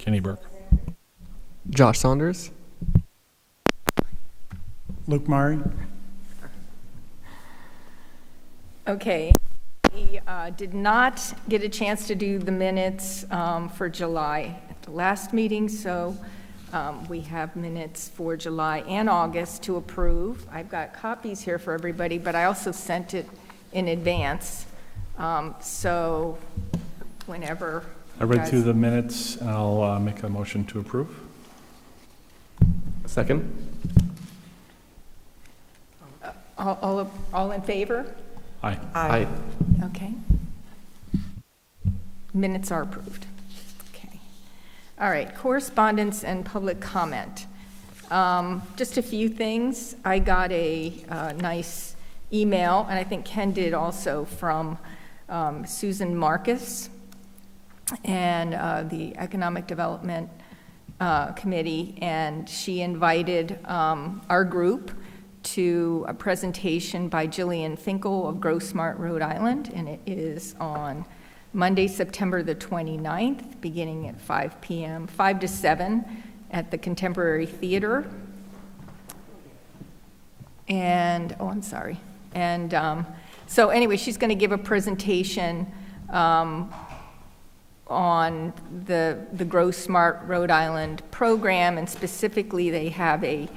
Kenny Burke. Josh Saunders. Luke Murray. Okay. We did not get a chance to do the minutes for July at the last meeting, so we have minutes for July and August to approve. I've got copies here for everybody, but I also sent it in advance. So whenever I read through the minutes, and I'll make a motion to approve. Second. All in favor? Aye. Aye. Okay. Minutes are approved. Okay. All right, correspondence and public comment. Just a few things. I got a nice email, and I think Ken did also, from Susan Marcus and the Economic Development Committee, and she invited our group to a presentation by Jillian Finkel of Grow Smart, Rhode Island, and it is on Monday, September the 29th, beginning at 5 p.m., 5 to 7 at the Contemporary Theater. And, so anyway, she's going to give a presentation on the Grow Smart Rhode Island program, and specifically they have a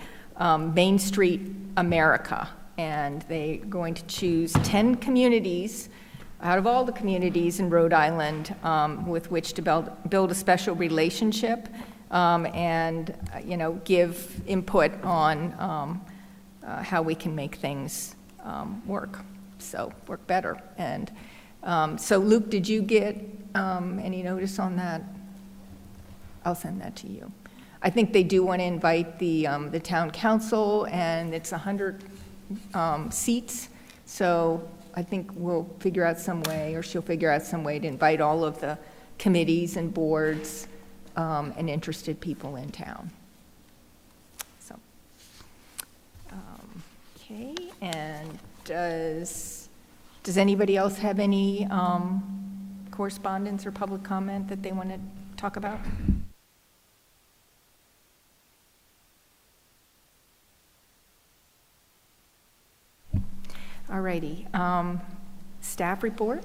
Main Street America, and they're going to choose 10 communities out of all the communities in Rhode Island with which to build a special relationship and, give input on how we can make things work better. And so, Luke, did you get any notice on that? I'll send that to you. I think they do want to invite the town council, and it's 100 seats. So I think we'll figure out some way, or she'll figure out some way to invite all of the committees and boards and interested people in town. So, okay. And does anybody else have any correspondence or public comment that they want to talk about? All righty. Staff report?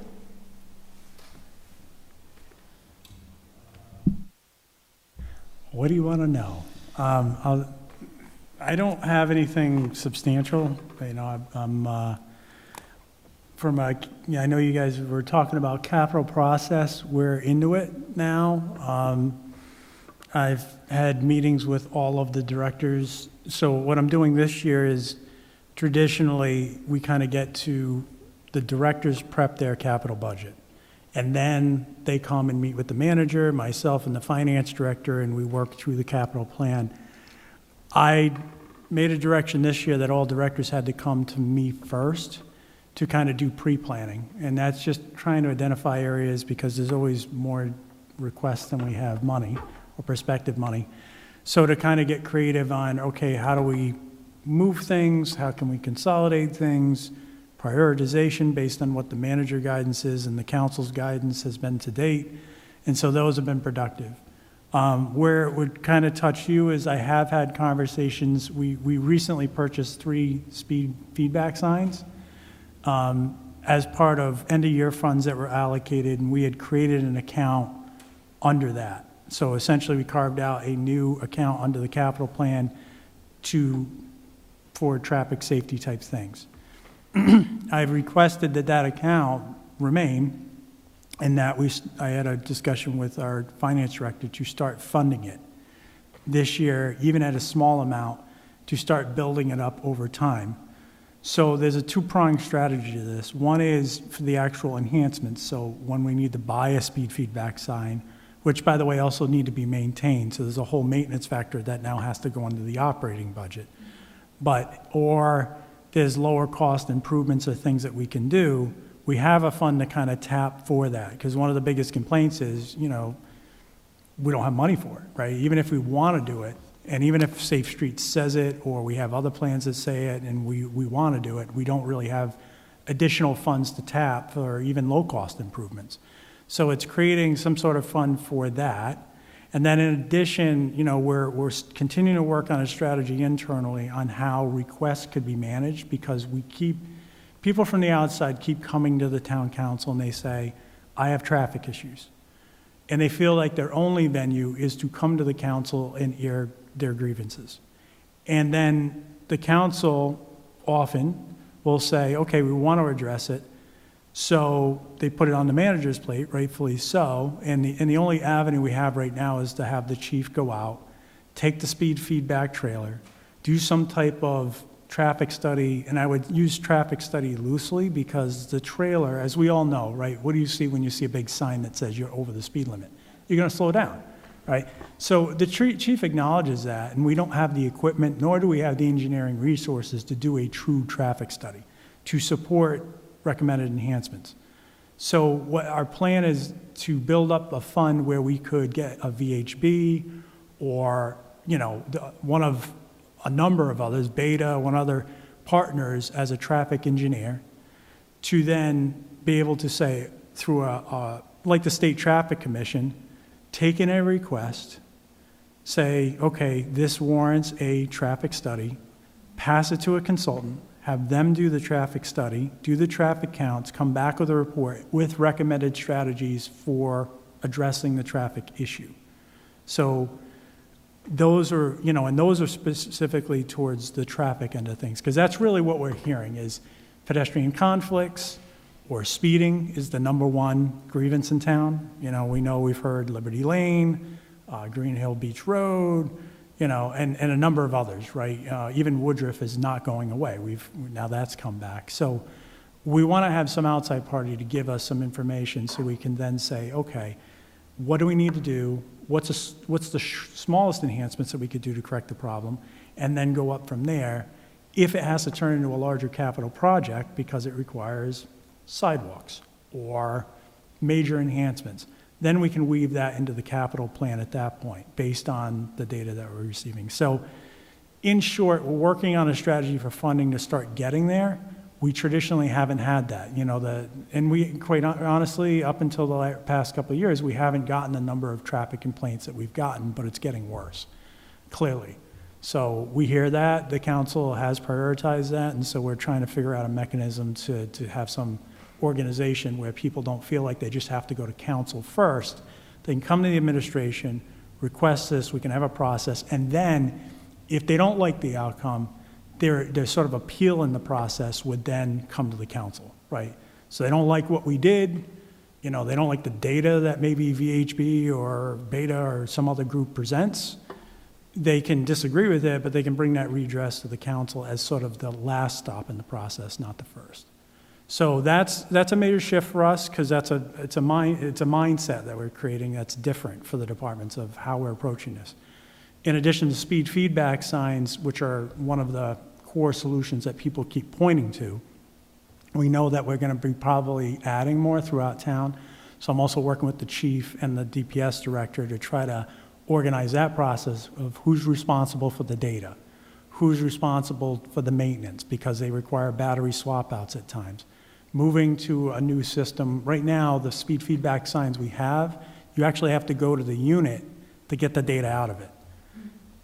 What do you want to know? I don't have anything substantial. I know you guys were talking about capital process. We're into it now. I've had meetings with all of the directors. So what I'm doing this year is, traditionally, we kind of get to the directors prep their capital budget. And then they come and meet with the manager, myself and the finance director, and we work through the capital plan. I made a direction this year that all directors had to come to me first to kind of do pre-planning. And that's just trying to identify areas, because there's always more requests than we have money, or prospective money. So to kind of get creative on, okay, how do we move things, how can we consolidate things, prioritization based on what the manager guidance is and the council's guidance has been to date. And so those have been productive. Where it would kind of touch you is, I have had conversations. We recently purchased 3 speed feedback signs as part of end-of-year funds that were allocated, and we had created an account under that. So essentially we carved out a new account under the capital plan for traffic safety type things. I've requested that account remain, and that I had a discussion with our finance director to start funding it this year, even at a small amount, to start building it up over time. So there's a 2-pronged strategy to this. One is for the actual enhancements. So when we need to buy a speed feedback sign, which by the way also need to be maintained, so there's a whole maintenance factor that now has to go into the operating budget. Or there's lower cost improvements or things that we can do, we have a fund to kind of tap for that. Because one of the biggest complaints is, we don't have money for it, right? Even if we want to do it, and even if Safe Streets says it, or we have other plans that say it, and we want to do it, we don't really have additional funds to tap for even low cost improvements. So it's creating some sort of fund for that. And then in addition, we're continuing to work on a strategy internally on how requests could be managed, because people from the outside keep coming to the town council and they say, I have traffic issues. And they feel like their only venue is to come to the council and air their grievances. And then the council often will say, okay, we want to address it. So they put it on the manager's plate, rightfully so. And the only avenue we have right now is to have the chief go out, take the speed feedback trailer, do some type of traffic study, and I would use traffic study loosely, because the trailer, as we all know, right, what do you see when you see a big sign that says you're over the speed limit? You're going to slow down, right? So the chief acknowledges that, and we don't have the equipment, nor do we have the engineering resources to do a true traffic study to support recommended enhancements. So what our plan is to build up a fund where we could get a VHB or, one of a number of others, Beta, one other partners as a traffic engineer, to then be able to say through like the State Traffic Commission, take in a request, say, okay, this warrants a traffic study, pass it to a consultant, have them do the traffic study, do the traffic counts, come back with a report with recommended strategies for addressing the traffic issue. So those are, and those are specifically towards the traffic end of things, because that's really what we're hearing is pedestrian conflicts or speeding is the number one grievance in town. We've heard Liberty Lane, Green Hill Beach Road, and a number of others, right? Even Woodruff is not going away. Now that's come back. So we want to have some outside party to give us some information so we can then say, okay, what do we need to do? What's the smallest enhancements that we could do to correct the problem? And then go up from there. If it has to turn into a larger capital project because it requires sidewalks or major enhancements, then we can weave that into the capital plan at that point based on the data that we're receiving. So in short, we're working on a strategy for funding to start getting there. We traditionally haven't had that, and we, quite honestly, up until the past couple of years, we haven't gotten the number of traffic complaints that we've gotten, but it's getting worse, clearly. So we hear that, the council has prioritized that, and so we're trying to figure out a mechanism to have some organization where people don't feel like they just have to go to council first. They can come to the administration, request this, we can have a process, and then if they don't like the outcome, their sort of appeal in the process would then come to the council, right? So they don't like what we did, they don't like the data that maybe VHB or Beta or some other group presents. They can disagree with it, but they can bring that redress to the council as sort of the last stop in the process, not the first. So that's a major shift for us, because it's a mindset that we're creating that's different for the departments of how we're approaching this. In addition to speed feedback signs, which are one of the core solutions that people keep pointing to, we know that we're going to be probably adding more throughout town. So I'm also working with the chief and the DPS director to try to organize that process of who's responsible for the data, who's responsible for the maintenance, because they require battery swap outs at times. Moving to a new system. Right now, the speed feedback signs we have, you actually have to go to the unit to get the data out of it.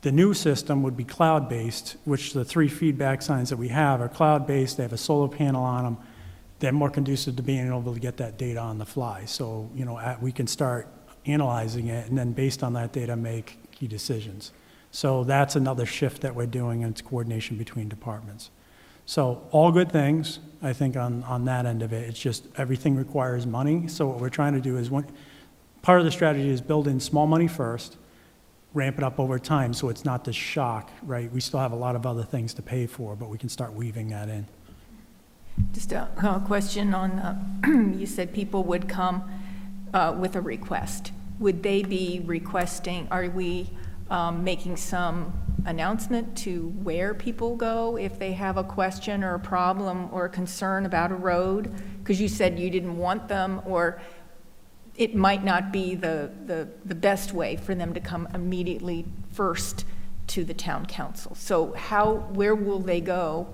The new system would be cloud-based, which the 3 feedback signs that we have are cloud-based. They have a solar panel on them. They're more conducive to being able to get that data on the fly. So, we can start analyzing it, and then based on that data, make key decisions. So that's another shift that we're doing, and it's coordination between departments. So all good things, I think, on that end of it. It's just everything requires money. So what we're trying to do is, part of the strategy is build in small money first, ramp it up over time so it's not this shock, right? We still have a lot of other things to pay for, but we can start weaving that in. Just a question on, you said people would come with a request. Would they be requesting, are we making some announcement to where people go if they have a question or a problem or a concern about a road? Because you said you didn't want them, or it might not be the best way for them to come immediately first to the town council. So where will they go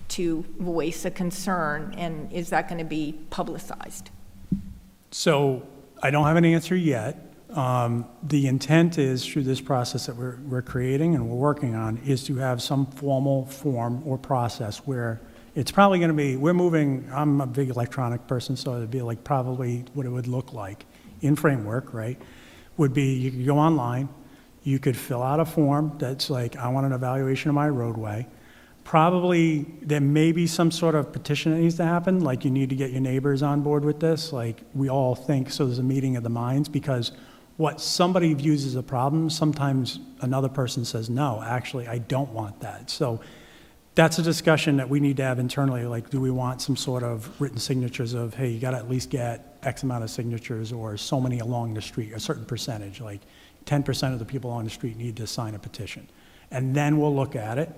to voice a concern, and is that going to be publicized? So I don't have an answer yet. The intent is, through this process that we're creating and we're working on, is to have some formal form or process where it's probably going to be, I'm a big electronic person, so it'd be like probably what it would look like in framework, right? Would be, you could go online, you could fill out a form that's like, I want an evaluation of my roadway. Probably, there may be some sort of petition that needs to happen, like you need to get your neighbors on board with this, like we all think, so there's a meeting of the minds, because what somebody views as a problem, sometimes another person says, no, actually, I don't want that. So that's a discussion that we need to have internally, like, do we want some sort of written signatures of, hey, you gotta at least get X amount of signatures, or so many along the street, a certain percentage, like 10% of the people on the street need to sign a petition. And then we'll look at it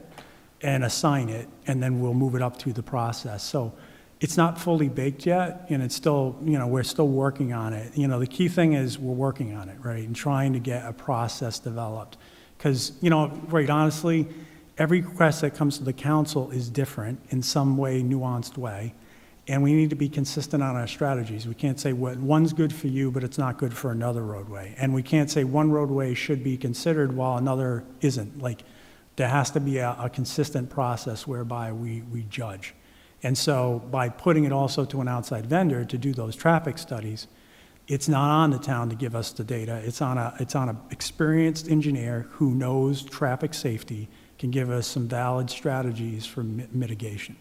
and assign it, and then we'll move it up through the process. So it's not fully baked yet, and it's still, we're still working on it. The key thing is we're working on it, right, and trying to get a process developed. Because, right, honestly, every request that comes to the council is different in some way, nuanced way, and we need to be consistent on our strategies. We can't say one's good for you, but it's not good for another roadway. And we can't say one roadway should be considered while another isn't. Like, there has to be a consistent process whereby we judge. And so by putting it also to an outside vendor to do those traffic studies, it's not on the town to give us the data. It's on a experienced engineer who knows traffic safety, can give us some valid strategies for mitigation.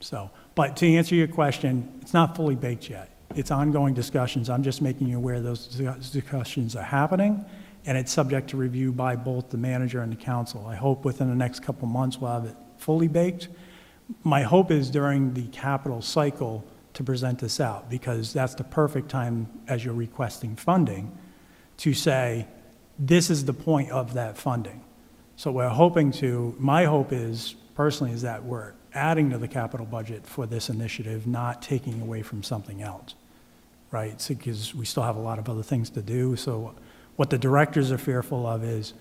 So, but to answer your question, it's not fully baked yet. It's ongoing discussions. I'm just making you aware those discussions are happening, and it's subject to review by both the manager and the council. I hope within the next couple months we'll have it fully baked. My hope is during the capital cycle to present this out, because that's the perfect time as you're requesting funding to say, this is the point of that funding. So we're hoping to, my hope is, personally, is that we're adding to the capital budget for this initiative, not taking away from something else, right? So, because we still have a lot of other things to do. So what the directors are fearful of is,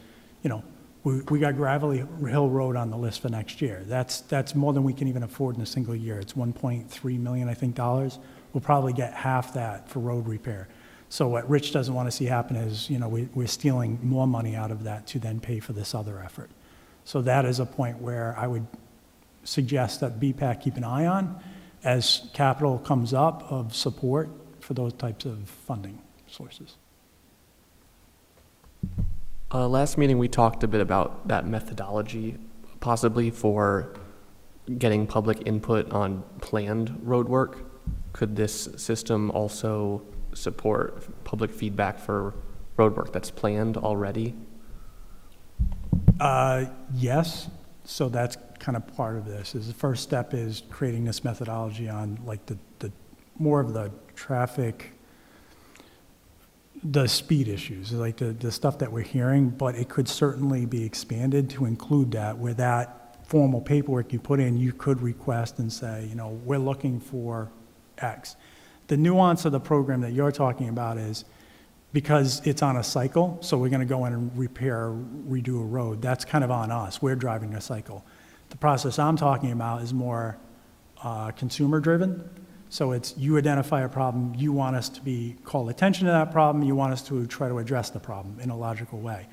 we got Gravelly Hill Road on the list for next year. That's more than we can even afford in a single year. It's $1.3 million, I think, dollars. We'll probably get half that for road repair. So what Rich doesn't want to see happen is, we're stealing more money out of that to then pay for this other effort. So that is a point where I would suggest that BPAC keep an eye on as capital comes up of support for those types of funding sources. Last meeting, we talked a bit about that methodology, possibly for getting public input on planned road work. Could this system also support public feedback for road work that's planned already? Yes. So that's kind of part of this. Is the first step is creating this methodology on like the more of the traffic, the speed issues, like the stuff that we're hearing, but it could certainly be expanded to include that, where that formal paperwork you put in, you could request and say, we're looking for X. The nuance of the program that you're talking about is because it's on a cycle, so we're going to go in and redo a road. That's kind of on us. We're driving a cycle. The process I'm talking about is more consumer-driven. So it's you identify a problem, you want us to call attention to that problem, you want us to try to address the problem in a logical way.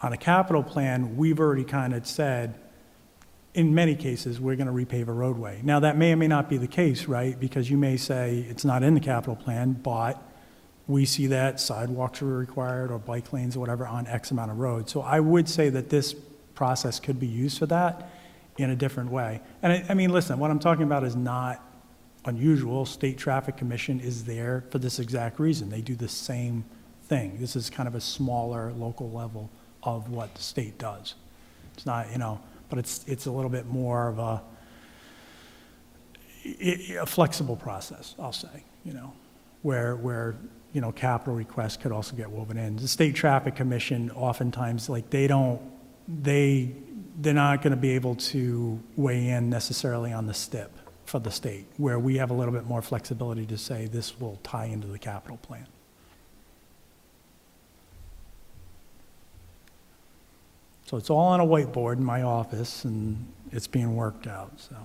On a capital plan, we've already kind of said, in many cases, we're going to repave a roadway. Now, that may or may not be the case, right? Because you may say it's not in the capital plan, but we see that sidewalks are required or bike lanes or whatever on X amount of roads. So I would say that this process could be used for that in a different way. And I mean, listen, what I'm talking about is not unusual. State Traffic Commission is there for this exact reason. They do the same thing. This is kind of a smaller local level of what the state does. It's not, but it's a little bit more of a flexible process, I'll say, where capital requests could also get woven in. The State Traffic Commission, oftentimes, like they're not going to be able to weigh in necessarily on the STIP for the state, where we have a little bit more flexibility to say this will tie into the capital plan. So it's all on a whiteboard in my office, and it's being worked out, so.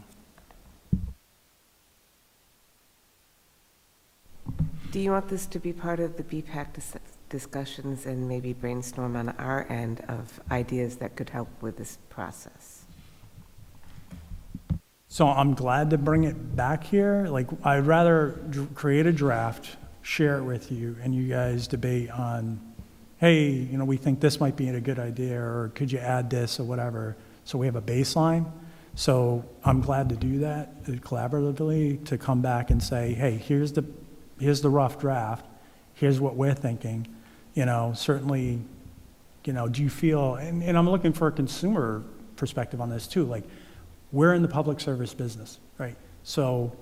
Do you want this to be part of the BPAC discussions and maybe brainstorm on our end of ideas that could help with this process. So I'm glad to bring it back here. Like, I'd rather create a draft, share it with you, and you guys debate on, hey, you know, we think this might be a good idea, or could you add this or whatever, so we have a baseline. So I'm glad to do that collaboratively, to come back and say, hey, here's the rough draft, here's what we're thinking. You know, certainly, you know, do you feel, and I'm looking for a consumer perspective on this too, like, we're in the public service business, right? So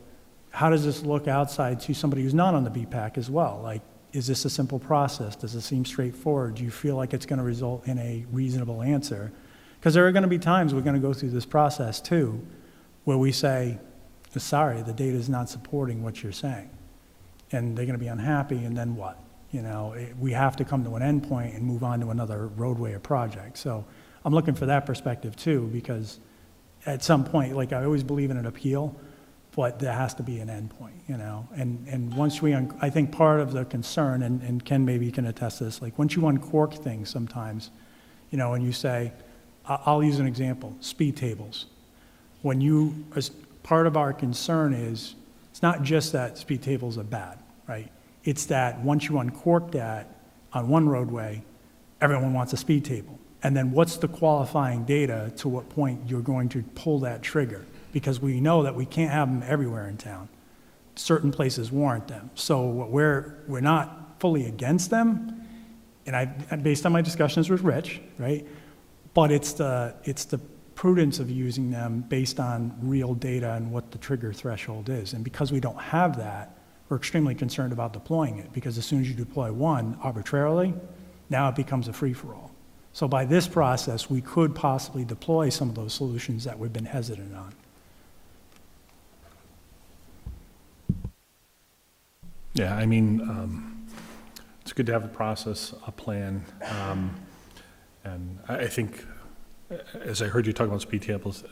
how does this look outside to somebody who's not on the BPAC as well? Like, is this a simple process? Does it seem straightforward? Do you feel like it's going to result in a reasonable answer? Because there are going to be times we're going to go through this process too, where we say, sorry, the data is not supporting what you're saying. And they're going to be unhappy, and then what? You know, we have to come to an end point and move on to another roadway or project. So I'm looking for that perspective too, because at some point, like, I always believe in an appeal, but there has to be an end point, you know? And once I think part of the concern, and Ken maybe can attest to this, like, once you uncork things sometimes, you know, and you say, I'll use an example, speed tables. As part of our concern is, it's not just that speed tables are bad, right? It's that once you uncork that on one roadway, everyone wants a speed table. And then what's the qualifying data to what point you're going to pull that trigger? Because we know that we can't have them everywhere in town. Certain places warrant them. So we're not fully against them, and based on my discussions with Rich, right? But it's the prudence of using them based on real data and what the trigger threshold is. And because we don't have that, we're extremely concerned about deploying it, because as soon as you deploy one arbitrarily, now it becomes a free-for-all. So by this process, we could possibly deploy some of those solutions that we've been hesitant on. Yeah, I mean, it's good to have a process, a plan. And I think, as I heard you talk about speed tables,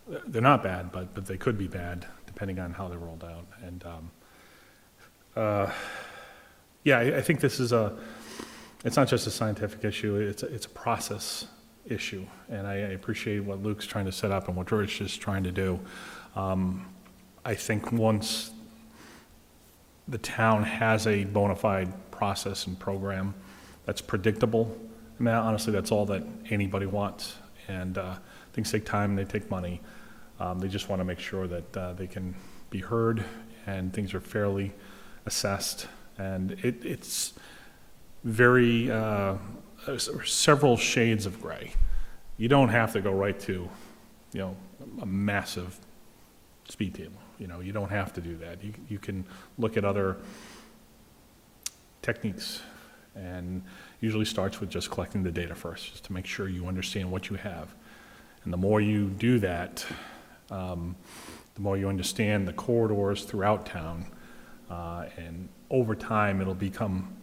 they're not bad, but they could be bad depending on how they're rolled out. And yeah, I think this is it's not just a scientific issue, it's a process issue. And I appreciate what Luke's trying to set up and what George is trying to do. I think once the town has a bona fide process and program that's predictable, I mean, honestly, that's all that anybody wants. And things take time, they take money. They just want to make sure that they can be heard and things are fairly assessed. And it's very, several shades of gray. You don't have to go right to, you know, a massive speed table. You know, you don't have to do that. You can look at other techniques, and usually starts with just collecting the data first, just to make sure you understand what you have. And the more you do that, the more you understand the corridors throughout town, and over time it'll become,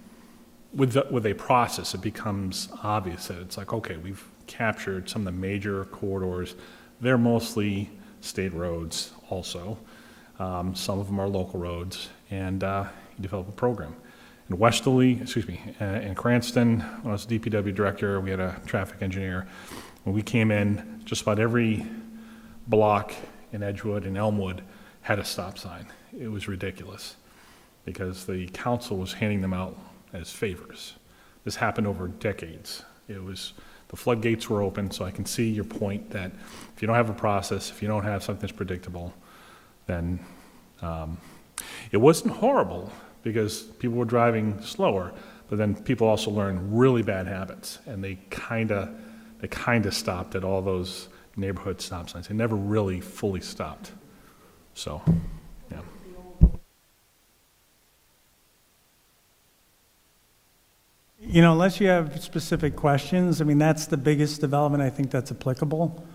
with a process, it becomes obvious that it's like, okay, we've captured some of the major corridors. They're mostly state roads also. Some of them are local roads, and you develop a program. In in Cranston, when I was DPW director, we had a traffic engineer. When we came in, just about every block in Edgewood and Elmwood had a stop sign. It was ridiculous, because the council was handing them out as favors. This happened over decades. The floodgates were open, so I can see your point that if you don't have a process, if you don't have something that's predictable, then it wasn't horrible, because people were driving slower, but then people also learned really bad habits, and they kind of stopped at all those neighborhood stop signs. They never really fully stopped. So, yeah. You know, unless you have specific questions, I mean, that's the biggest development I think that's applicable.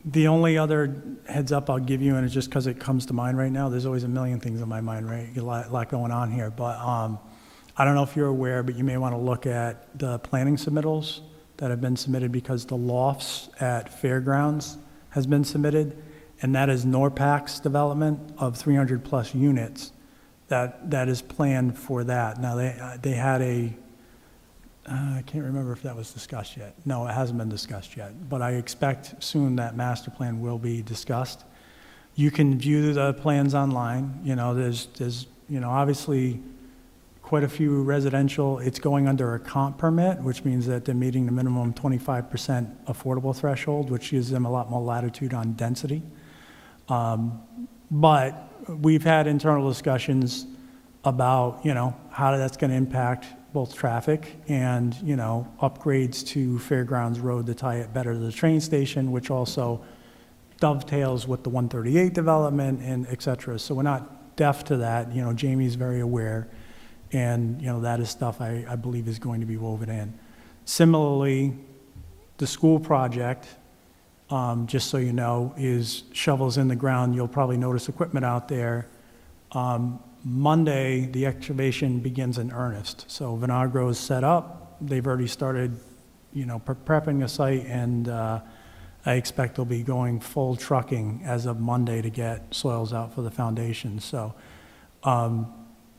The only other heads up I'll give you, and it's just because it comes to mind right now, there's always a million things on my mind, right? A lot going on here, but I don't know if you're aware, but you may want to look at the planning submittals that have been submitted, because the lofts at Fairgrounds has been submitted, and that is NORPAC's development of 300 plus units that is planned for that. Now, they had I can't remember if that was discussed yet. No, it hasn't been discussed yet, but I expect soon that master plan will be discussed. You can view the plans online, there's obviously quite a few residential, it's going under a comp permit, which means that they're meeting the minimum 25% affordable threshold, which gives them a lot more latitude on density. But we've had internal discussions about, how that's going to impact both traffic and, upgrades to Fairgrounds Road to tie it better to the train station, which also dovetails with the 138 development and et cetera. So we're not deaf to that. Jamie's very aware. And, that is stuff I believe is going to be woven in. Similarly, the school project, just so you know, is shovels in the ground. You'll probably notice equipment out there. Monday, the excavation begins in earnest. So Vinagro is set up. They've already started, prepping the site, and I expect they'll be going full trucking as of Monday to get soils out for the foundation. So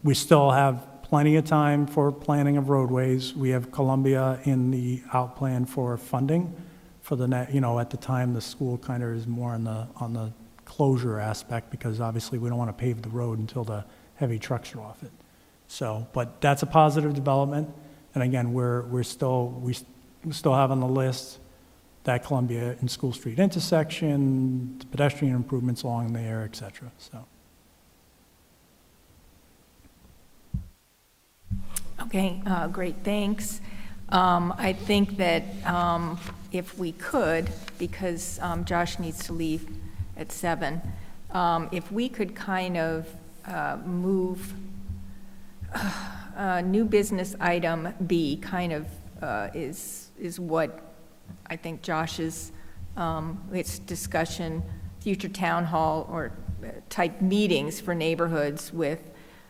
we still have plenty of time for planning of roadways. We have Columbia in the out plan for funding for the at the time the school kind of is more on the closure aspect, because obviously we don't want to pave the road until the heavy trucks are off it. So, but that's a positive development. And again, we still have on the list that Columbia and School Street intersection, the pedestrian improvements along there, et cetera. So. Okay, great, thanks. I think that if we could, because Josh needs to leave at 7, if we could kind of move new business item B kind of is what I think Josh's, it's discussion, future town hall or type meetings for neighborhoods with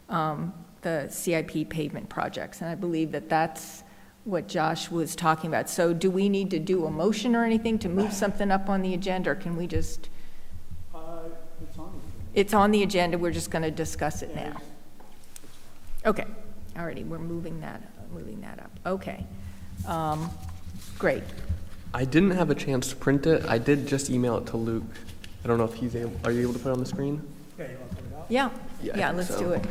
the CIP pavement projects. And I believe that that's what Josh was talking about. So do we need to do a motion or anything to move something up on the agenda, or can we just? It's on the agenda, we're just going to discuss it now. Okay, alrighty, we're moving that up. Okay, great. I didn't have a chance to print it. I did just email it to Luke. I don't know if he's able. Are you able to put it on the screen? Yeah, you want to put it up? Yeah, Yeah, I yeah, think let's so. do it.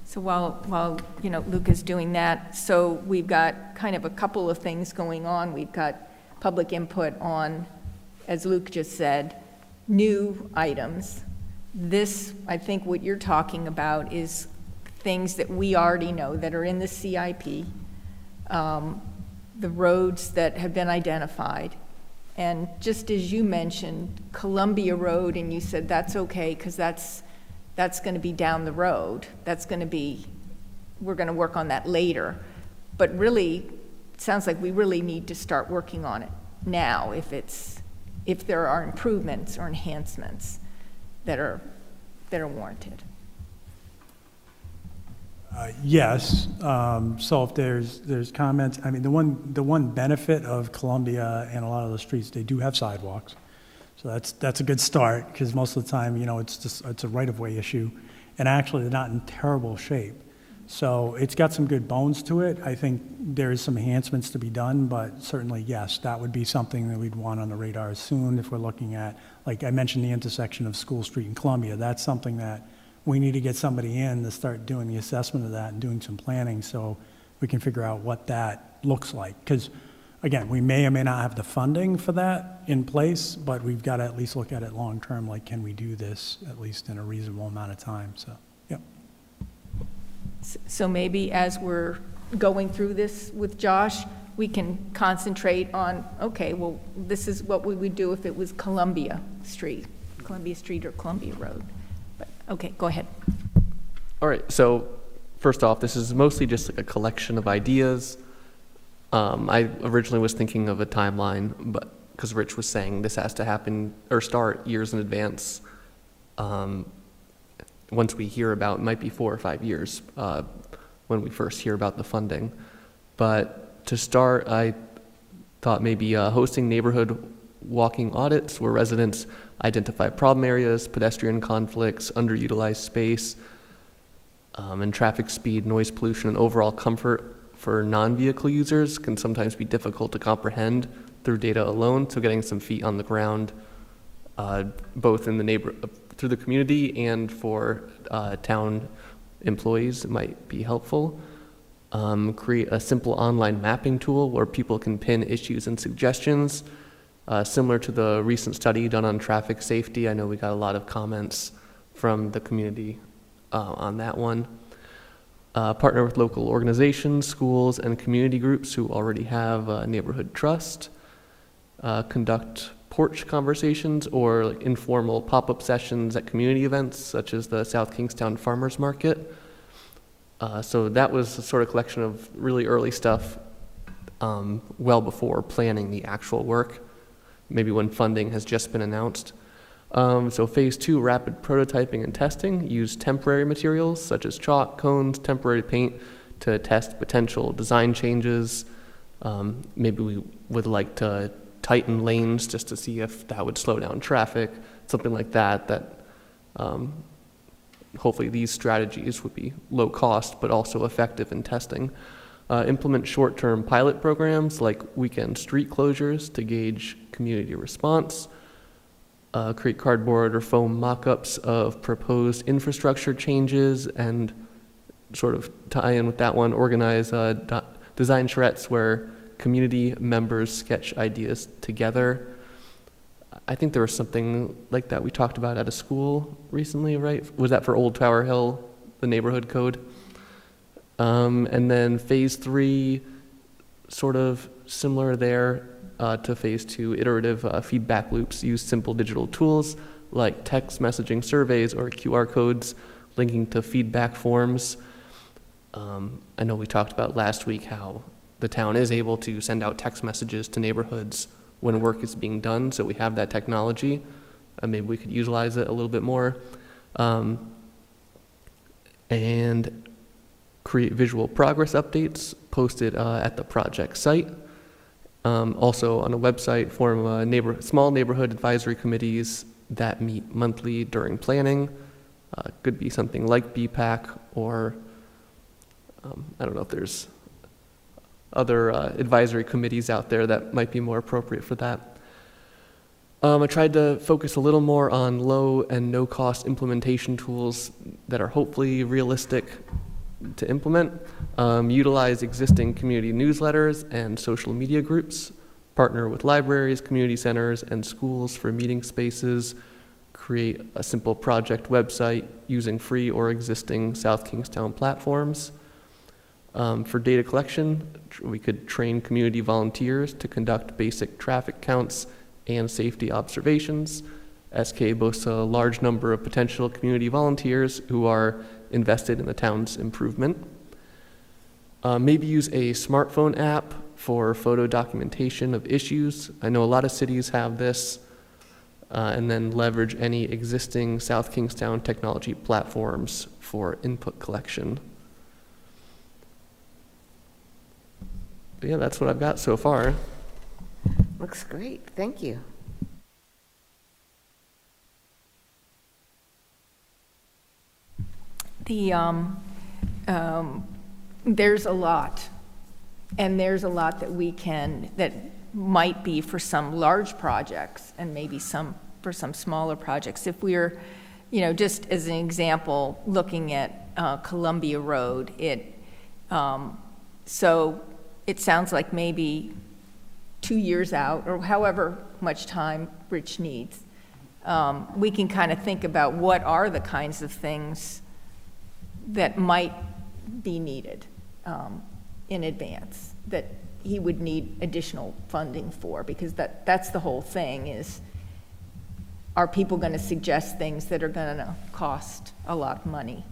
So while Luke is doing that, so we've got kind of a couple of things going on. We've got public input on, as Luke just said, new items. This, I think what you're talking about is things that we already know that are in the CIP, the roads that have been identified. And just as you mentioned, Columbia Road, and you said that's okay because that's going to be down the road. We're going to work on that later. But really, it sounds like we really need to start working on it now if there are improvements or enhancements that are warranted. Yes. So if there's comments, I mean, the one benefit of Columbia and a lot of the streets, they do have sidewalks. So that's a good start, because most of the time, it's a right-of-way issue, and actually they're not in terrible shape. So it's got some good bones to it. I think there is some enhancements to be done, but certainly, yes, that would be something that we'd want on the radar soon if we're looking at, like I mentioned, the intersection of School Street and Columbia. That's something that we need to get somebody in to start doing the assessment of that and doing some planning so we can figure out what that looks like. Because again, we may or may not have the funding for that in place, but we've got to at least look at it long-term, like can we do this at least in a reasonable amount of time, so, yep. So maybe as we're going through this with Josh, we can concentrate on, okay, well, this is what we would do if it was Columbia Street or Columbia Road. But, okay, go ahead. All right, so first off, this is mostly just like a collection of ideas. I originally was thinking of a timeline, but because Rich was saying this has to happen or start years in advance. Once we hear about, it might be 4 or 5 years when we first hear about the funding. But to start, I thought maybe hosting neighborhood walking audits where residents identify problem areas, pedestrian conflicts, underutilized space, and traffic speed, noise pollution, and overall comfort for non-vehicle users can sometimes be difficult to comprehend through data alone. So getting some feet on the ground, both in the through the community and for town employees might be helpful. Create a simple online mapping tool where people can pin issues and suggestions, similar to the recent study done on traffic safety. I know we got a lot of comments from the community on that one. Partner with local organizations, schools, and community groups who already have neighborhood trust. Conduct porch conversations or like informal pop-up sessions at community events such as the South Kingstown Farmers Market. So that was a sort of collection of really early stuff well before planning the actual work, maybe when funding has just been announced. So phase 2, rapid prototyping and testing. Use temporary materials such as chalk, cones, temporary paint to test potential design changes. Maybe we would like to tighten lanes just to see if that would slow down traffic, something like that, hopefully these strategies would be low cost but also effective in testing. Implement short-term pilot programs like weekend street closures to gauge community response. Create cardboard or foam mock-ups of proposed infrastructure changes and sort of tie in with that one, organize design charrettes where community members sketch ideas together. I think there was something like that we talked about at a school recently, right? Was that for Old Tower Hill, the neighborhood code? And then phase 3, sort of similar there to phase 2, iterative feedback loops. Use simple digital tools like text messaging surveys or QR codes linking to feedback forms. I know we talked about last week how the town is able to send out text messages to neighborhoods when work is being done, so we have that technology. Maybe we could utilize it a little bit more. And create visual progress updates posted at the project site. Also on a website, form small neighborhood advisory committees that meet monthly during planning. Could be something like BPAC or I don't know if there's other advisory committees out there that might be more appropriate for that. I tried to focus a little more on low and no cost implementation tools that are hopefully realistic to implement. Utilize existing community newsletters and social media groups. Partner with libraries, community centers, and schools for meeting spaces. Create a simple project website using free or existing South Kingstown platforms. For data collection, we could train community volunteers to conduct basic traffic counts and safety observations. SK boasts a large number of potential community volunteers who are invested in the town's improvement. Maybe use a smartphone app for photo documentation of issues. I know a lot of cities have this. And then leverage any existing South Kingstown technology platforms for input collection. But yeah, that's what I've got so far. Looks great, thank you. There's a lot, and there's a lot that might be for some large projects and maybe for some smaller projects. If we're, just as an example, looking at Columbia Road, so it sounds like maybe 2 years out, or however much time Rich needs, we can kind of think about what are the kinds of things that might be needed in advance, that he would need additional funding for, because that's the whole thing is, are people going to suggest things that are going to cost a lot of money?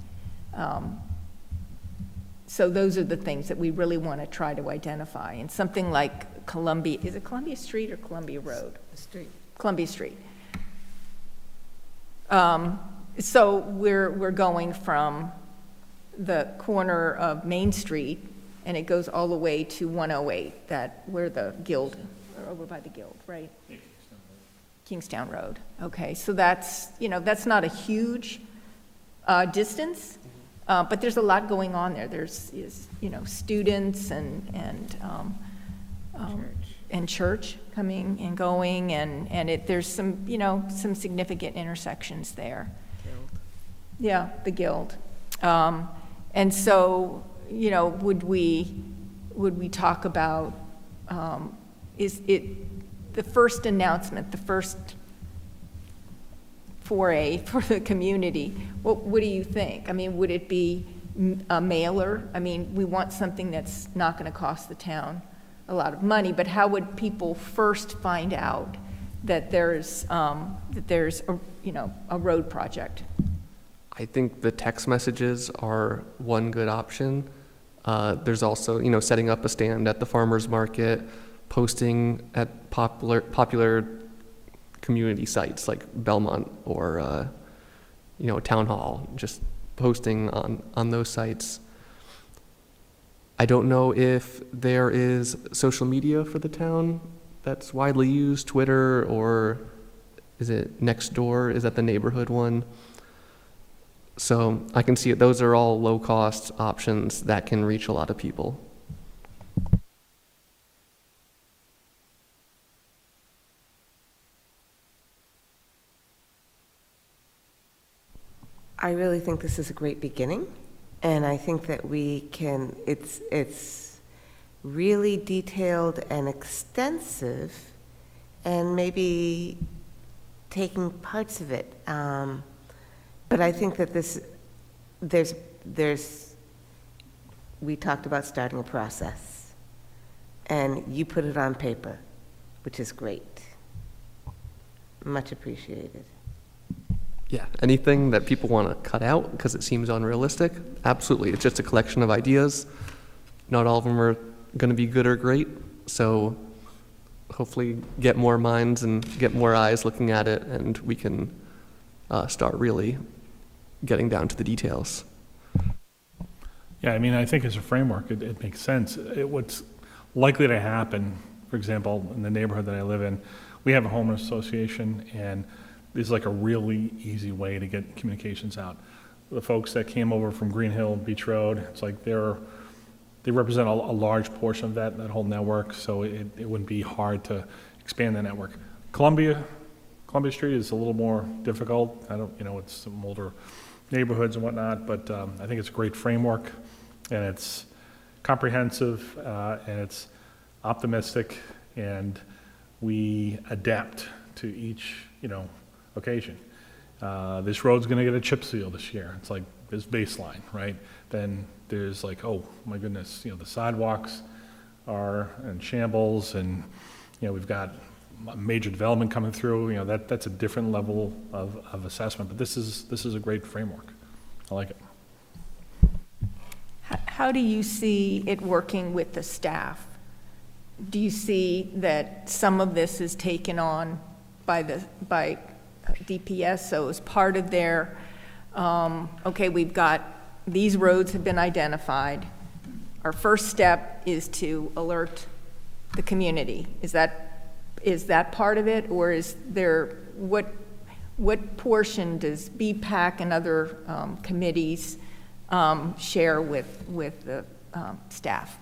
So those are the things that we really want to try to identify. And something like Columbia, is it Columbia Street or Columbia Road? Street. Columbia Street. So we're going from the corner of Main Street and it goes all the way to 108, where the Guild, or over by the Guild, right? Kingstown Road. Okay, so that's, that's not a huge distance, but there's a lot going on there. There's, students and church coming and going, and there's some, some significant intersections there. Yeah, the Guild. And so, would we talk about, is it the first announcement, the first foray for the community? What do you think? I mean, would it be a mailer? I mean, we want something that's not going to cost the town a lot of money, but how would people first find out that there's a road project? I think the text messages are one good option. There's also, setting up a stand at the farmer's market, posting at popular community sites like Belmont or, Town Hall, just posting on those sites. I don't know if there is social media for the town that's widely used, Twitter, or is it Nextdoor? Is that the neighborhood one? So I can see it. Those are all low-cost options that can reach a lot of people. I really think this is a great beginning, and I think that it's really detailed and extensive, and maybe taking parts of it. But I think that we talked about starting a process, and you put it on paper, which is great. Much appreciated. Yeah, anything that people want to cut out because it seems unrealistic, absolutely. It's just a collection of ideas. Not all of them are going to be good or great, so hopefully get more minds and get more eyes looking at it, and we can start really getting down to the details. Yeah, I mean, I think as a framework, it makes sense. What's likely to happen, for example, in the neighborhood that I live in, we have a homeowners association, and there's like a really easy way to get communications out. The folks that came over from Green Hill Beach Road, it's like they represent a large portion of that whole network, so it wouldn't be hard to expand the network. Columbia Street is a little more difficult. It's some older neighborhoods and whatnot, but I think it's a great framework, and it's comprehensive, and it's optimistic, and we adapt to each, occasion. This road's going to get a chip seal this year. It's like this baseline, right? Then there's like, oh my goodness, the sidewalks are in shambles, and we've got major development coming through. That's a different level of assessment. But this is a great framework. I like it. How do you see it working with the staff? Do you see that some of this is taken on by DPS, so as part of their, okay, we've got, these roads have been identified. Our first step is to alert the community. Is that part of it, or is there, what portion does BPAC and other committees share with the staff?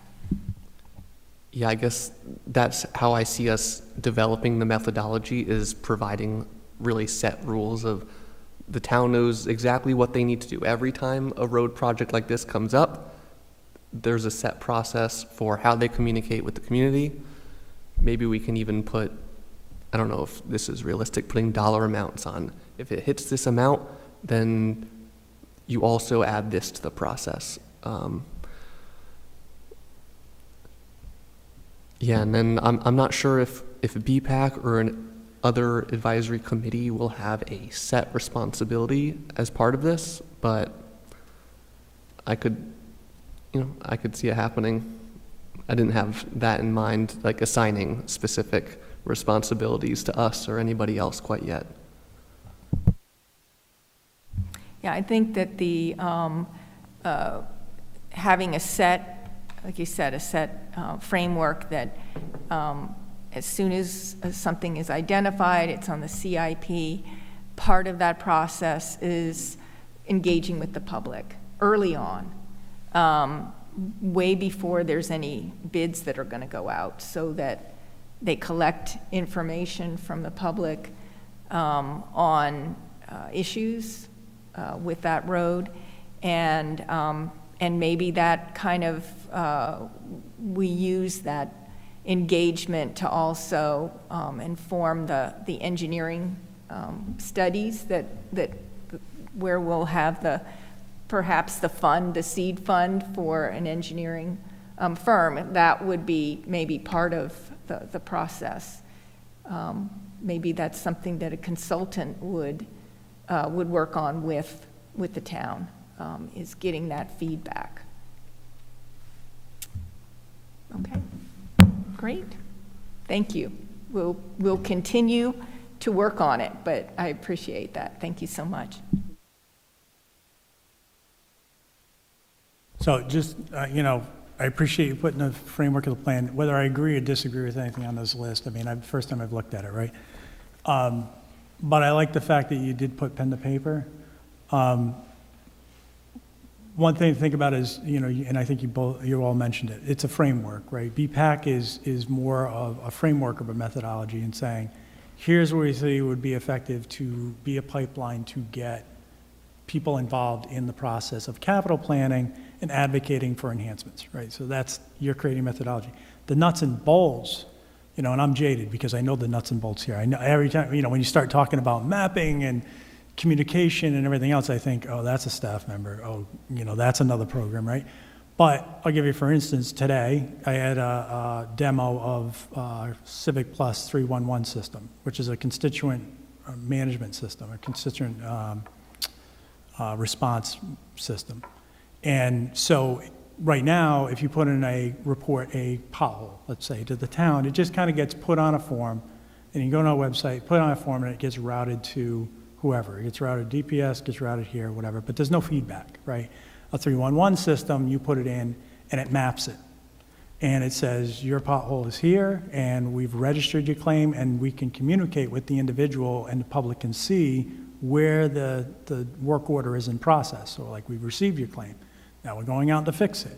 Yeah, I guess that's how I see us developing the methodology, is providing really set rules of the town knows exactly what they need to do. Every time a road project like this comes up, there's a set process for how they communicate with the community. Maybe we can even put, I don't know if this is realistic, putting dollar amounts on. If it hits this amount, then you also add this to the process. Yeah, and then I'm not sure if BPAC or an other advisory committee will have a set responsibility as part of this, but I could see it happening. I didn't have that in mind, like assigning specific responsibilities to us or anybody else quite yet. Yeah, I think that the having a set like you said, a set framework that as soon as something is identified, it's on the CIP. Part of that process is engaging with the public early on, way before there's any bids that are going to go out, so that they collect information from the public on issues with that road, and maybe that kind of we use that engagement to also inform the engineering studies that where we'll have perhaps the fund, the seed fund for an engineering firm. That would be maybe part of the process. Maybe that's something that a consultant would work on with the town, is getting that feedback. Okay, great. Thank you. We'll continue to work on it, but I appreciate that. Thank you so much. So just, I appreciate you putting the framework of the plan, whether I agree or disagree with anything on this list. I mean, first time I've looked at it, right? But I like the fact that you did put pen to paper. One thing to think about is, and I think you all mentioned it, it's a framework, right? BPAC is more of a framework of a methodology and saying, here's where we see it would be effective to be a pipeline to get people involved in the process of capital planning and advocating for enhancements, right? So you're creating methodology. The nuts and bolts, and I'm jaded because I know the nuts and bolts here. I know every time, when you start talking about mapping and communication and everything else, I think, oh, that's a staff member. Oh, that's another program, right? But I'll give you, for instance, today I had a demo of Civic Plus 311 system, which is a constituent management system, a constituent response system. And so right now, if you put in a report, a pothole, let's say, to the town, it just kind of gets put on a form, and you go on our website, put it on a form, and it gets routed to whoever. It gets routed to DPS, gets routed here, whatever, but there's no feedback, right? A 311 system, you put it in, and it maps it. And it says, your pothole is here, and we've registered your claim, and we can communicate with the individual, and the public can see where the work order is in process. So like, we've received your claim. Now we're going out to fix it.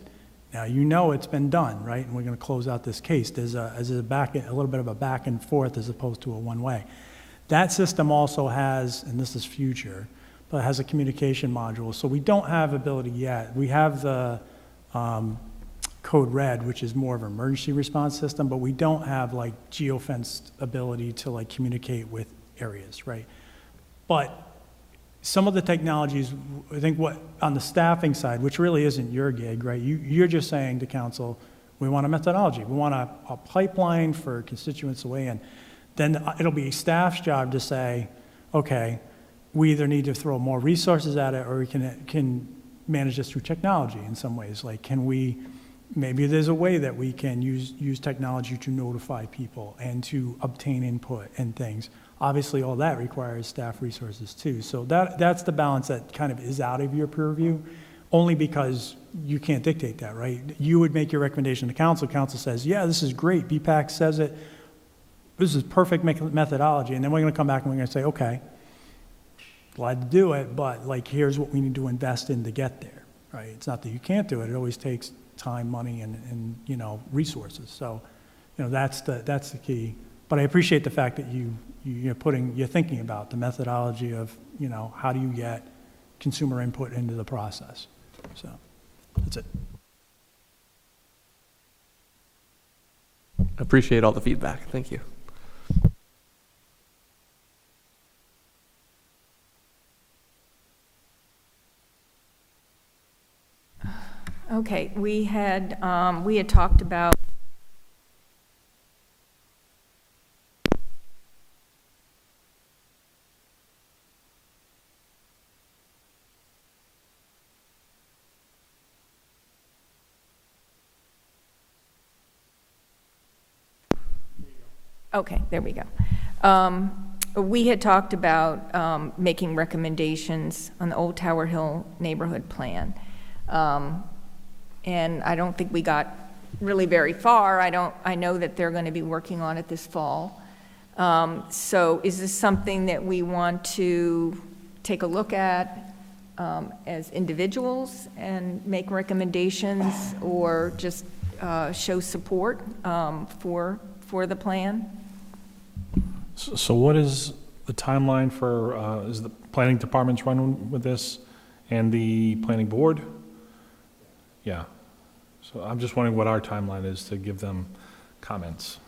Now it's been done, right? And we're going to close out this case. There's a little bit of a back and forth as opposed to a one-way. That system also has, and this is future, but it has a communication module. So we don't have ability yet. We have the Code Red, which is more of an emergency response system, but we don't have like geofenced ability to like communicate with areas, right? But some of the technologies, I think on the staffing side, which really isn't your gig, right? You're just saying to council, we want a methodology. We want a pipeline for constituents to weigh in. Then it'll be staff's job to say, okay, we either need to throw more resources at it, or we can manage this through technology in some ways. Like, maybe there's a way that we can use technology to notify people and to obtain input and things. Obviously, all that requires staff resources too. So that's the balance that kind of is out of your purview, only because you can't dictate that, right? You would make your recommendation to council. Council says, yeah, this is great. BPAC says it. This is perfect methodology. And then we're going to come back and we're going to say, okay, glad to do it, but like, here's what we need to invest in to get there, right? It's not that you can't do it. It always takes time, money, and resources. So, that's the key. But I appreciate the fact that you're thinking about the methodology of, how do you get consumer input into the process. So that's it. Appreciate all the feedback. Thank you. Okay, we had talked about okay, there we go. We had talked about making recommendations on the Old Tower Hill neighborhood plan. and I don't think we got really very far. I know that they're going to be working on it this fall. So is this something that we want to take a look at as individuals and make recommendations, or just show support for the plan? So what is the timeline for, is the planning department's running with this and the planning board? Yeah. So I'm just wondering what our timeline is to give them comments.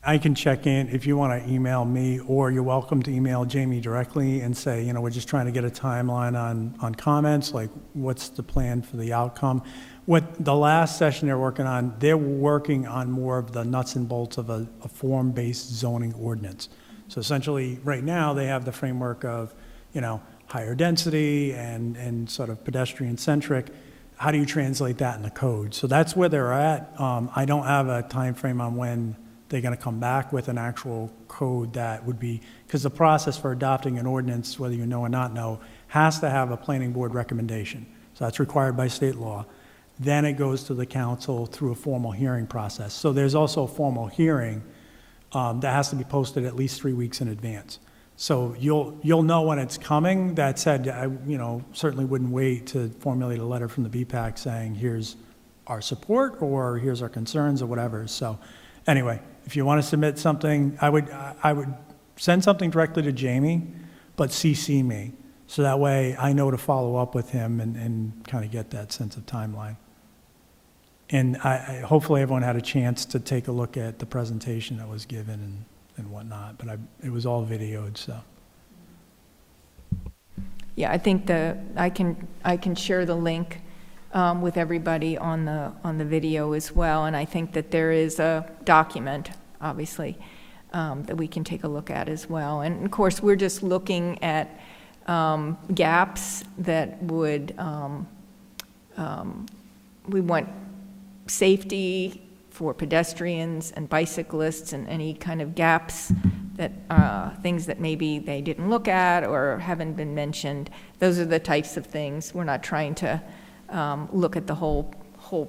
I can check in if you want to email me, or you're welcome to email Jamie directly and say, you know, we're just trying to get a timeline on comments, like what's the plan for the outcome. What the last session they're working on more of the nuts and bolts of a form-based zoning ordinance. So essentially, right now, they have the framework of, you know, higher density and sort of pedestrian-centric. How do you translate that in the code? So that's where they're at. I don't have a time frame on when they're going to come back with an actual code that would be, because the process for adopting an ordinance, whether you know or not know, has to have a planning board recommendation. So that's required by state law. Then it goes to the council through a formal hearing process. So there's also a formal hearing that has to be posted at least 3 weeks in advance. So you'll know when it's coming. That said, I certainly wouldn't wait to formulate a letter from the BPAC saying, here's our support, or here's our concerns, or whatever. So anyway, if you want to submit something, I would send something directly to Jamie, but CC me. So that way I know to follow up with him and kind of get that sense of timeline. And hopefully everyone had a chance to take a look at the presentation that was given and whatnot, but it was all videoed, so. Yeah, I think I can share the link with everybody on the video as well, and I think that there is a document, obviously, that we can take a look at as well. And of course, we're just looking at gaps that would, we want safety for pedestrians and bicyclists, and any kind of gaps that, things that maybe they didn't look at or haven't been mentioned. Those are the types of things. We're not trying to look at the whole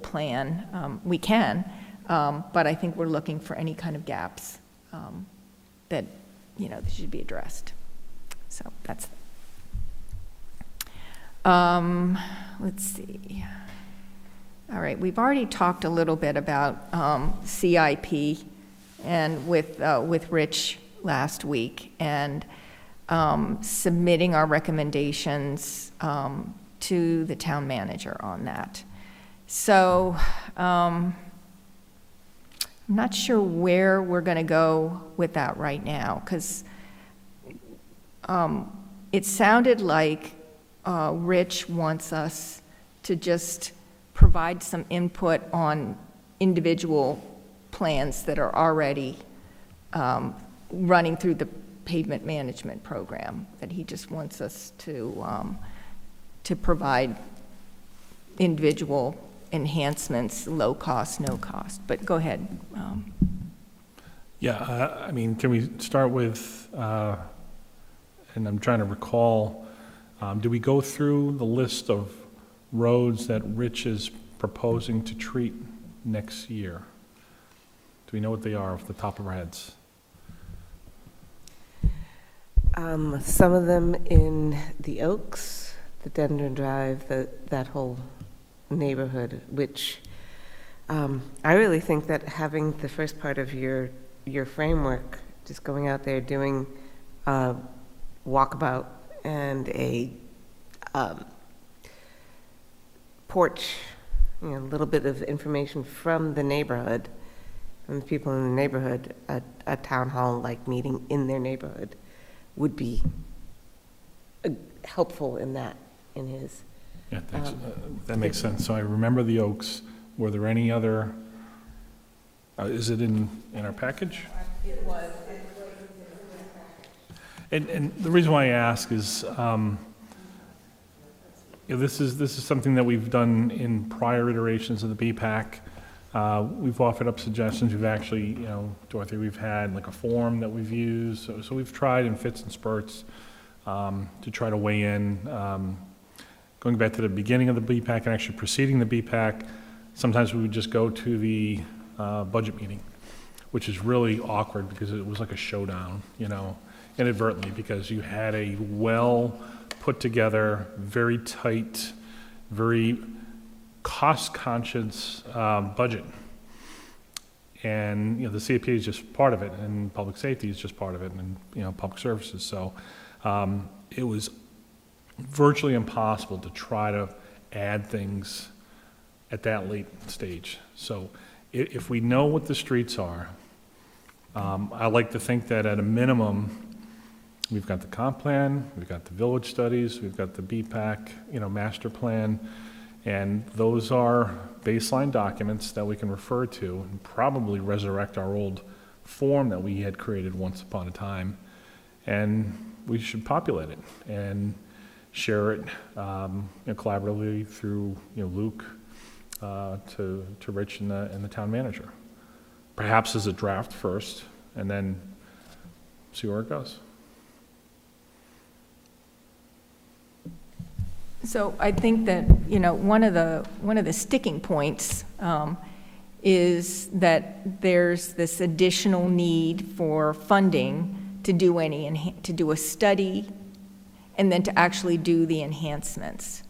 plan. We can, but I think we're looking for any kind of gaps that should be addressed. So that's. Let's see. All right, we've already talked a little bit about CIP and with Rich last week, and submitting our recommendations to the town manager on that. So I'm not sure where we're going to go with that right now, because it sounded like Rich wants us to just provide some input on individual plans that are already running through the pavement management program, that he just wants us to provide individual enhancements, low cost, no cost. But go ahead. Yeah, I mean, can we start with, and I'm trying to recall, do we go through the list of roads that Rich is proposing to treat next year? Do we know what they are off the top of our heads? Some of them in the Oaks, the Dendron Drive, that whole neighborhood, which I really think that having the first part of your framework, just going out there doing a walkabout and a porch, a little bit of information from the neighborhood, from the people in the neighborhood, a town hall-like meeting in their neighborhood would be helpful in his. Yeah, thanks. That makes sense. So I remember the Oaks. Were there any other, is it in our package? It was. And the reason why I ask is, this is something that we've done in prior iterations of the BPAC. We've offered up suggestions. We've actually, Dorothy, we've had like a form that we've used. So we've tried in fits and spurts to try to weigh in. going back to the beginning of the BPAC and actually preceding the BPAC, sometimes we would just go to the budget meeting, which is really awkward because it was like a showdown, inadvertently, because you had a well-put-together, very tight, very cost-conscious budget. And, the CIP is just part of it, and public safety is just part of it, and, public services. So it was virtually impossible to try to add things at that late stage. So if we know what the streets are, I like to think that at a minimum, we've got the comp plan, we've got the village studies, we've got the BPAC, master plan, and those are baseline documents that we can refer to and probably resurrect our old form that we had created once upon a time. And we should populate it and share it collaboratively through Luke to Rich and the town manager. Perhaps as a draft first, and then see where it goes. So I think that, one of the sticking points is that there's this additional need for funding to do a study and then to actually do the enhancements.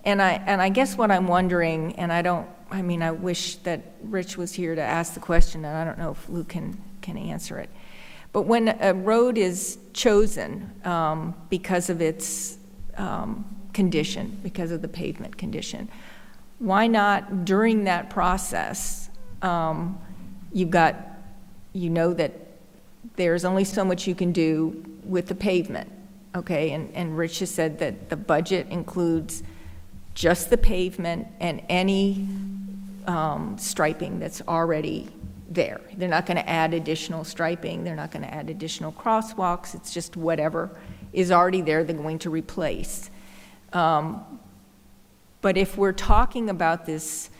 And I guess what I'm wondering, and I wish that Rich was here to ask the question, and I don't know if Luke can answer it. But when a road is chosen because of its condition, because of the pavement condition, why not during that process, that there's only so much you can do with the pavement, okay? And Rich has said that the budget includes just the pavement and any striping that's already there. They're not going to add additional striping. They're not going to add additional crosswalks. It's just whatever is already there they're going to replace. But if we're talking about this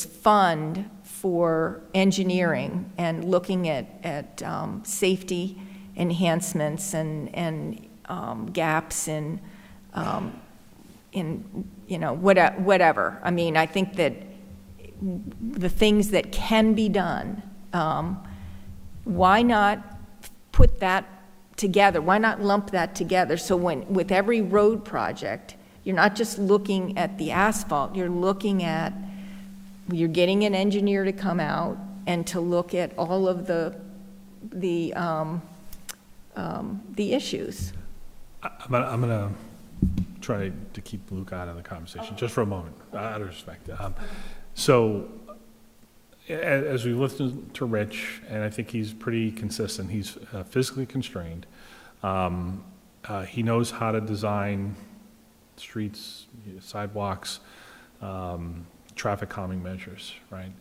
fund for engineering and looking at safety enhancements and gaps in whatever. I mean, I think that the things that can be done, why not put that together? Why not lump that together? So with every road project, you're not just looking at the asphalt, you're getting an engineer to come out and to look at all of the issues. I'm gonna try to keep Luke out of the conversation just for a moment, out of respect. So as we listen to Rich, and I think he's pretty consistent, he's physically constrained. He knows how to design streets, sidewalks, traffic calming measures, right?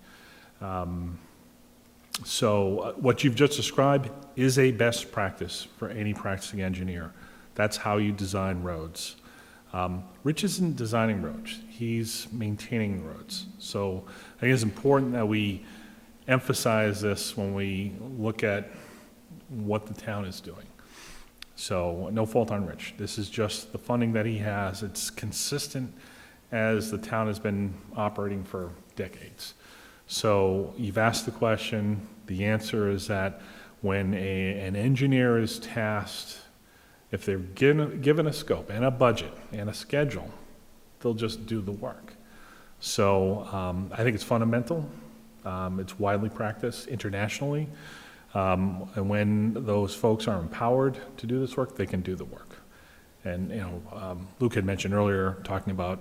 So what you've just described is a best practice for any practicing engineer. That's how you design roads. Rich isn't designing roads, he's maintaining roads. So I think it's important that we emphasize this when we look at what the town is doing. So no fault on Rich. This is just the funding that he has. It's consistent as the town has been operating for decades. So you've asked the question. The answer is that when an engineer is tasked, if they're given a scope and a budget and a schedule, they'll just do the work. So I think it's fundamental. It's widely practiced internationally. And when those folks are empowered to do this work, they can do the work. And Luke had mentioned earlier, talking about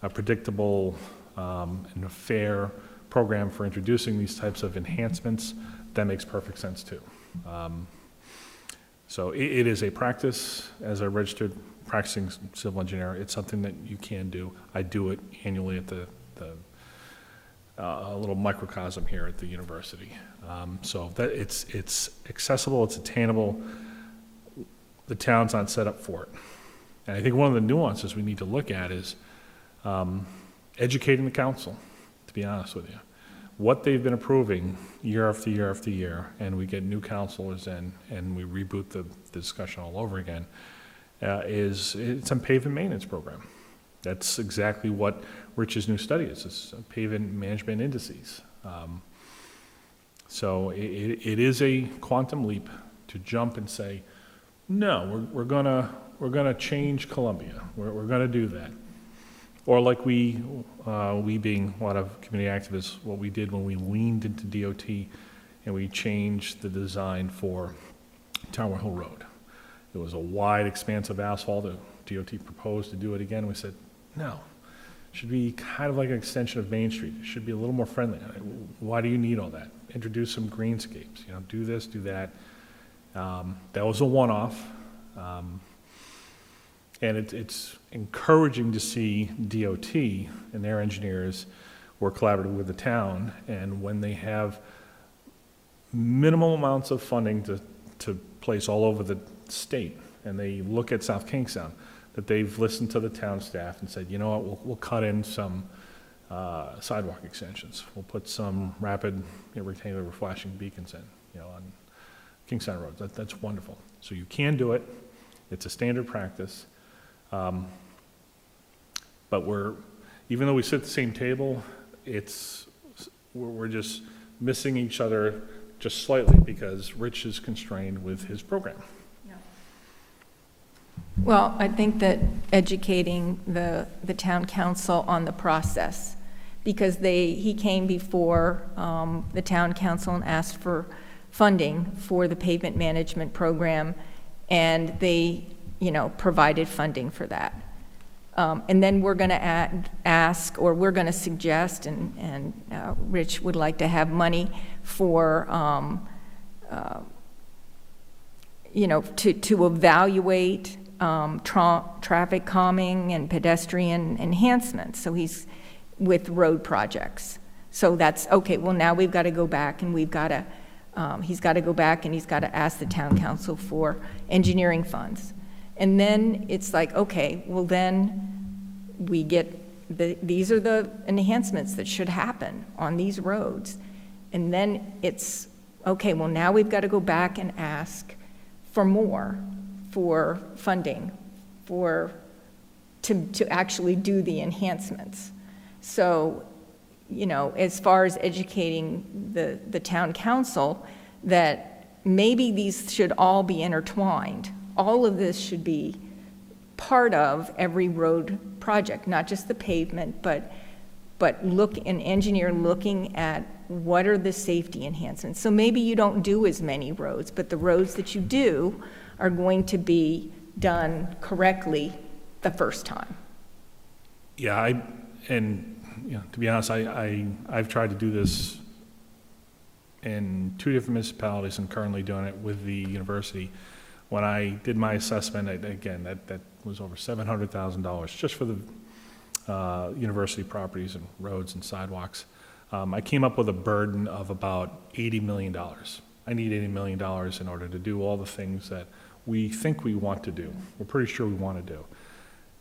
a predictable and a fair program for introducing these types of enhancements. That makes perfect sense too. So it is a practice. As a registered practicing civil engineer, it's something that you can do. I do it annually at the a little microcosm here at the university. So that it's accessible, it's attainable. The town's not set up for it. And I think one of the nuances we need to look at is educating the council, to be honest with you. What they've been approving year after year after year, and we get new councilors in, and we reboot the discussion all over again, it's a pavement maintenance program. That's exactly what Rich's new study is pavement management indices. So it is a quantum leap to jump and say, no, we're gonna change Columbia. We're gonna do that. Or like we being a lot of community activists, what we did when we leaned into DOT and we changed the design for Tower Hill Road. It was a wide expanse of asphalt. The DOT proposed to do it again. We said, no, it should be kind of like an extension of Main Street. It should be a little more friendly. Why do you need all that? Introduce some greenscapes, do this, do that. That was a one-off. And it's encouraging to see DOT and their engineers work collaboratively with the town, and when they have minimal amounts of funding to place all over the state, and they look at South Kingstown, that they've listened to the town staff and said, you know what, we'll cut in some sidewalk extensions. We'll put some rapid rectangular flashing beacons in, on Kingstown Road. That's wonderful. So you can do it. It's a standard practice. But even though we sit at the same table, we're just missing each other just slightly because Rich is constrained with his program. Well, I think that educating the town council on the process, because he came before the town council and asked for funding for the pavement management program, and they, provided funding for that. And then we're going to ask, or we're going to suggest, and Rich would like to have money for, to evaluate traffic calming and pedestrian enhancements. So he's with road projects. So that's, okay, well, now we've got to go back and he's got to go back and he's got to ask the town council for engineering funds. And then it's like, okay, well then we get, these are the enhancements that should happen on these roads. And then it's, okay, well now we've got to go back and ask for more, for funding, to actually do the enhancements. So, as far as educating the town council, that maybe these should all be intertwined. All of this should be part of every road project, not just the pavement, but an engineer looking at what are the safety enhancements. So maybe you don't do as many roads, but the roads that you do are going to be done correctly the first time. Yeah, to be honest, I've tried to do this in 2 different municipalities and currently doing it with the university. When I did my assessment, again, that was over $700,000 just for the university properties and roads and sidewalks. I came up with a burden of about $80 million. I need $80 million in order to do all the things that we think we want to do. We're pretty sure we want to do.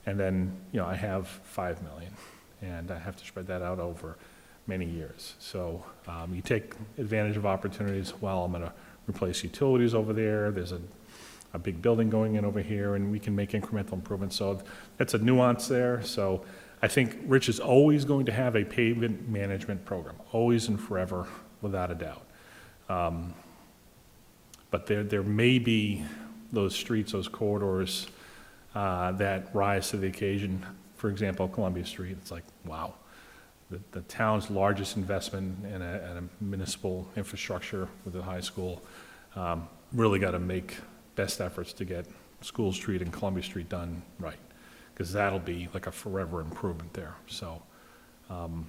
And then, I have $5 million, and I have to spread that out over many years. So you take advantage of opportunities. Well, I'm going to replace utilities over there. There's a big building going in over here, and we can make incremental improvements. So that's a nuance there. So I think Rich is always going to have a pavement management program, always and forever, without a doubt. But there may be those streets, those corridors that rise to the occasion. For example, Columbia Street, it's like, wow. The town's largest investment in a municipal infrastructure with the high school really got to make best efforts to get School Street and Columbia Street done right, because that'll be like a forever improvement there. So, and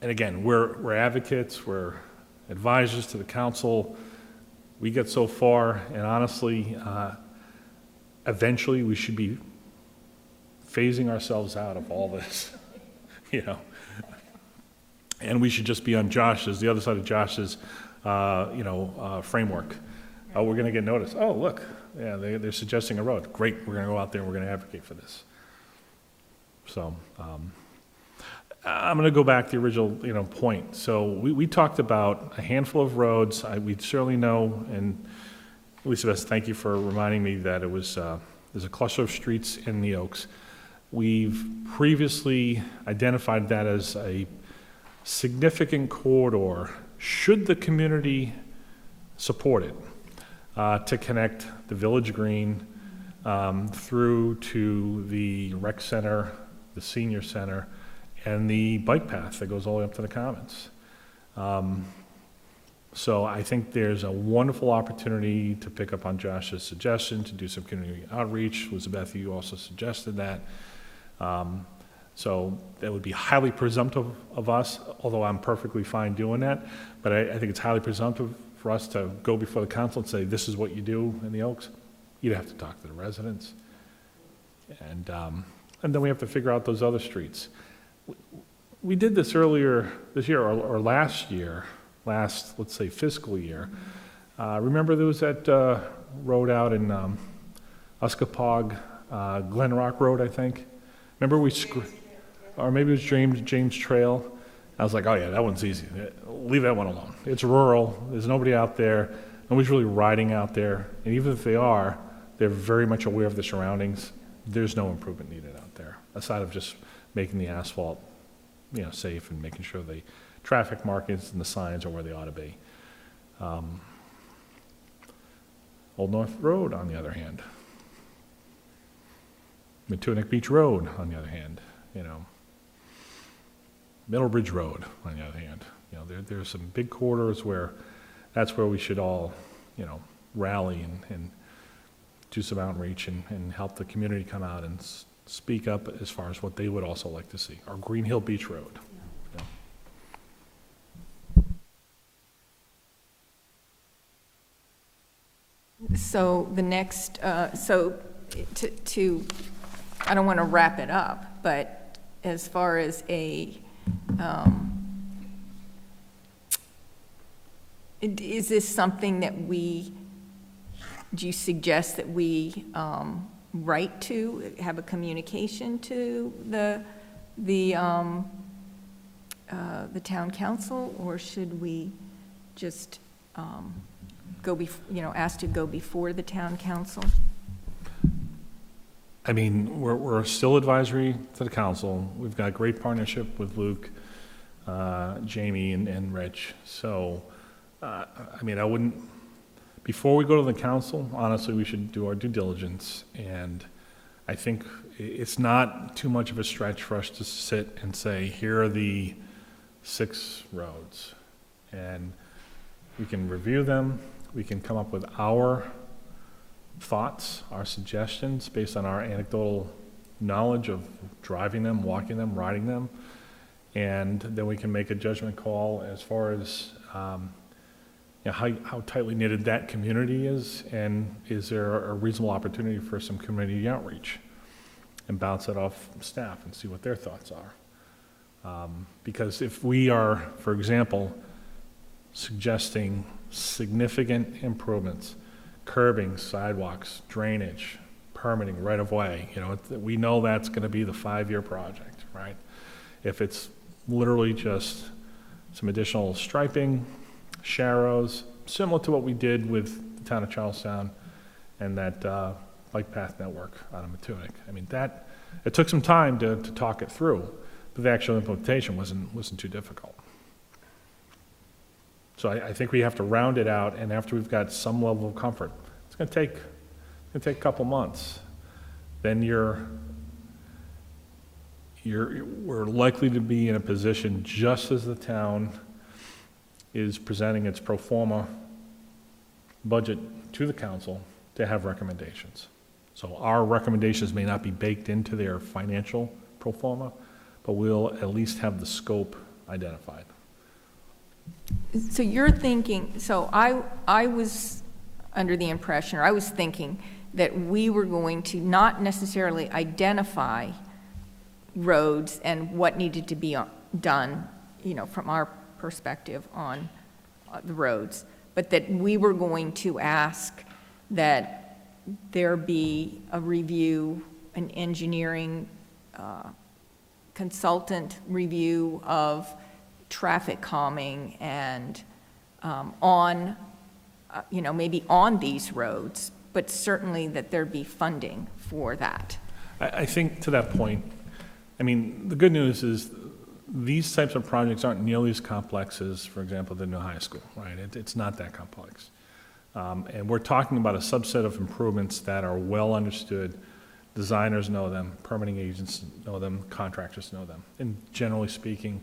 again, we're advocates, we're advisors to the council. We get so far, and honestly, eventually we should be phasing ourselves out of all this, and we should just be on the other side of Josh's, framework. Oh, we're going to get noticed. Oh, look, yeah, they're suggesting a road. Great, we're going to go out there and we're going to advocate for this. So I'm going to go back to the original, point. So we talked about a handful of roads. We certainly know, and Elizabeth, thank you for reminding me that it was there's a cluster of streets in the Oaks We've previously identified that as a significant corridor, should the community support it, to connect the Village Green through to the rec center, the senior center, and the bike path that goes all the way up to the Commons. So I think there's a wonderful opportunity to pick up on Josh's suggestion to do some community outreach. Elizabeth, you also suggested that. So that would be highly presumptive of us, although I'm perfectly fine doing that. But I think it's highly presumptive for us to go before the council and say, this is what you do in the Oaks. You'd have to talk to the residents. And then we have to figure out those other streets. We did this earlier this year, or last year, let's say, fiscal year. Remember there was that road out in Uskapog, Glen Rock Road, I think? Remember or maybe it was James Trail. I was like, oh yeah, that one's easy. Leave that one alone. It's rural. There's nobody out there. Nobody's really riding out there. And even if they are, they're very much aware of the surroundings. There's no improvement needed out there, aside of just making the asphalt, safe and making sure the traffic markings and the signs are where they ought to be. Old North Road, on the other hand. Matunuck Beach Road, on the other hand, Middlebridge Road, on the other hand. There's some big corridors where that's where we should all, rally and do some outreach and help the community come out and speak up as far as what they would also like to see. Or Green Hill Beach Road. So the next, I don't want to wrap it up, but as far as is this something that do you suggest that we write to, have a communication to the town council, or should we just ask to go before the town council? I mean, we're still advisory to the council. We've got great partnership with Luke, Jamie, and Rich. So, I wouldn't, before we go to the council, honestly, we should do our due diligence. And I think it's not too much of a stretch for us to sit and say, here are the 6 roads. And we can review them. We can come up with our thoughts, our suggestions based on our anecdotal knowledge of driving them, walking them, riding them, and then we can make a judgment call as far as how tightly knitted that community is, and is there a reasonable opportunity for some community outreach, and bounce it off staff and see what their thoughts are. Because if we are, for example, suggesting significant improvements, curbing, sidewalks, drainage, permitting, right-of-way, we know that's going to be the 5-year project, right? If it's literally just some additional striping, sharrows, similar to what we did with the town of Charlestown and that bike path network out of Matunuck. It took some time to talk it through, but the actual implementation wasn't too difficult. So I think we have to round it out, and after we've got some level of comfort, it's going to take a couple months. Then we're likely to be in a position, just as the town is presenting its pro forma budget to the council, to have recommendations. So our recommendations may not be baked into their financial pro forma, but we'll at least have the scope identified. So you're thinking, I was under the impression, or I was thinking, that we were going to not necessarily identify roads and what needed to be done, from our perspective on the roads, but that we were going to ask that there be a review, an engineering consultant review of traffic calming and maybe on these roads, but certainly that there be funding for that. I think to that point, I mean, the good news is these types of projects aren't nearly as complex as, for example, the new high school, right? It's not that complex. And we're talking about a subset of improvements that are well understood. Designers know them, permitting agents know them, contractors know them. And generally speaking,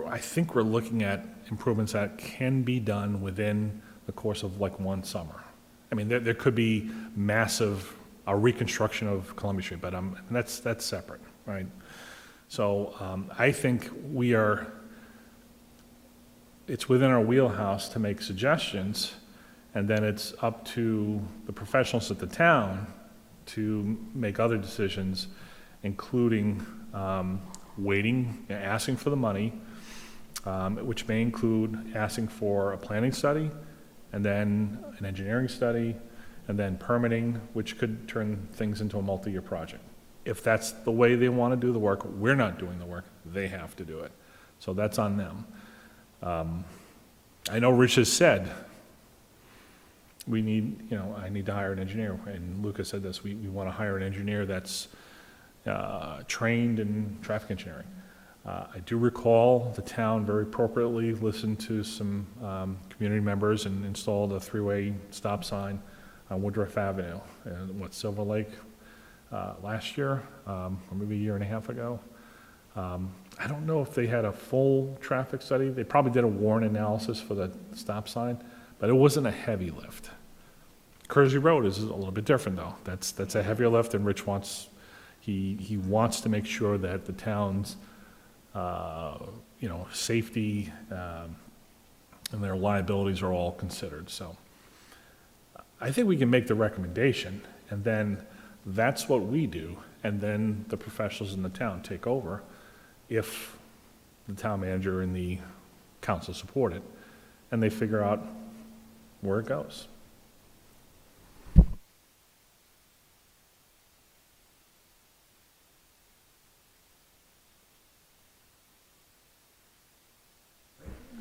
I think we're looking at improvements that can be done within the course of like one summer. I mean, there could be a reconstruction of Columbia Street, but that's separate, right? So I think it's within our wheelhouse to make suggestions, and then it's up to the professionals at the town to make other decisions, including asking for the money, which may include asking for a planning study, and then an engineering study, and then permitting, which could turn things into a multi-year project. If that's the way they want to do the work, we're not doing the work, they have to do it. So that's on them. I know Rich has said, I need to hire an engineer, and Lucas said this, we want to hire an engineer that's trained in traffic engineering. I do recall the town very appropriately listened to some community members and installed a three-way stop sign on Woodruff Avenue, and Silver Lake, last year, or maybe a year and a half ago. I don't know if they had a full traffic study. They probably did a warrant analysis for the stop sign, but it wasn't a heavy lift. Kersey Road is a little bit different, though. That's a heavier lift, and Rich wants to make sure that the town's safety and their liabilities are all considered. So I think we can make the recommendation, and then that's what we do, and then the professionals in the town take over if the town manager and the council support it, and they figure out where it goes.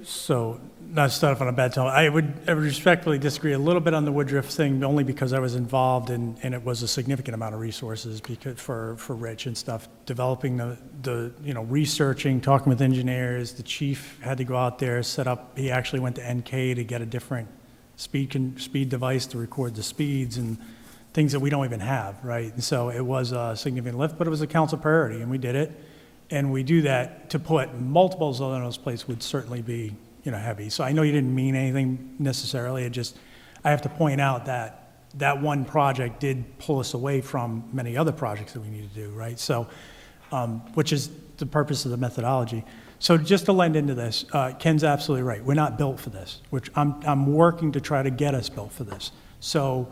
So, not to start off on a bad tone, I would respectfully disagree a little bit on the Woodruff thing, only because I was involved and it was a significant amount of resources for Rich and stuff, developing the researching, talking with engineers. The chief had to go out there, set up, he actually went to NK to get a different speed device to record the speeds and things that we don't even have, right? And so it was a significant lift, but it was a council priority, and we did it. And we do that to put multiples on those places would certainly be, heavy. So I know you didn't mean anything necessarily. I have to point out that one project did pull us away from many other projects that we need to do, right? So, which is the purpose of the methodology. So just to lend into this, Ken's absolutely right. We're not built for this, which I'm working to try to get us built for this. So,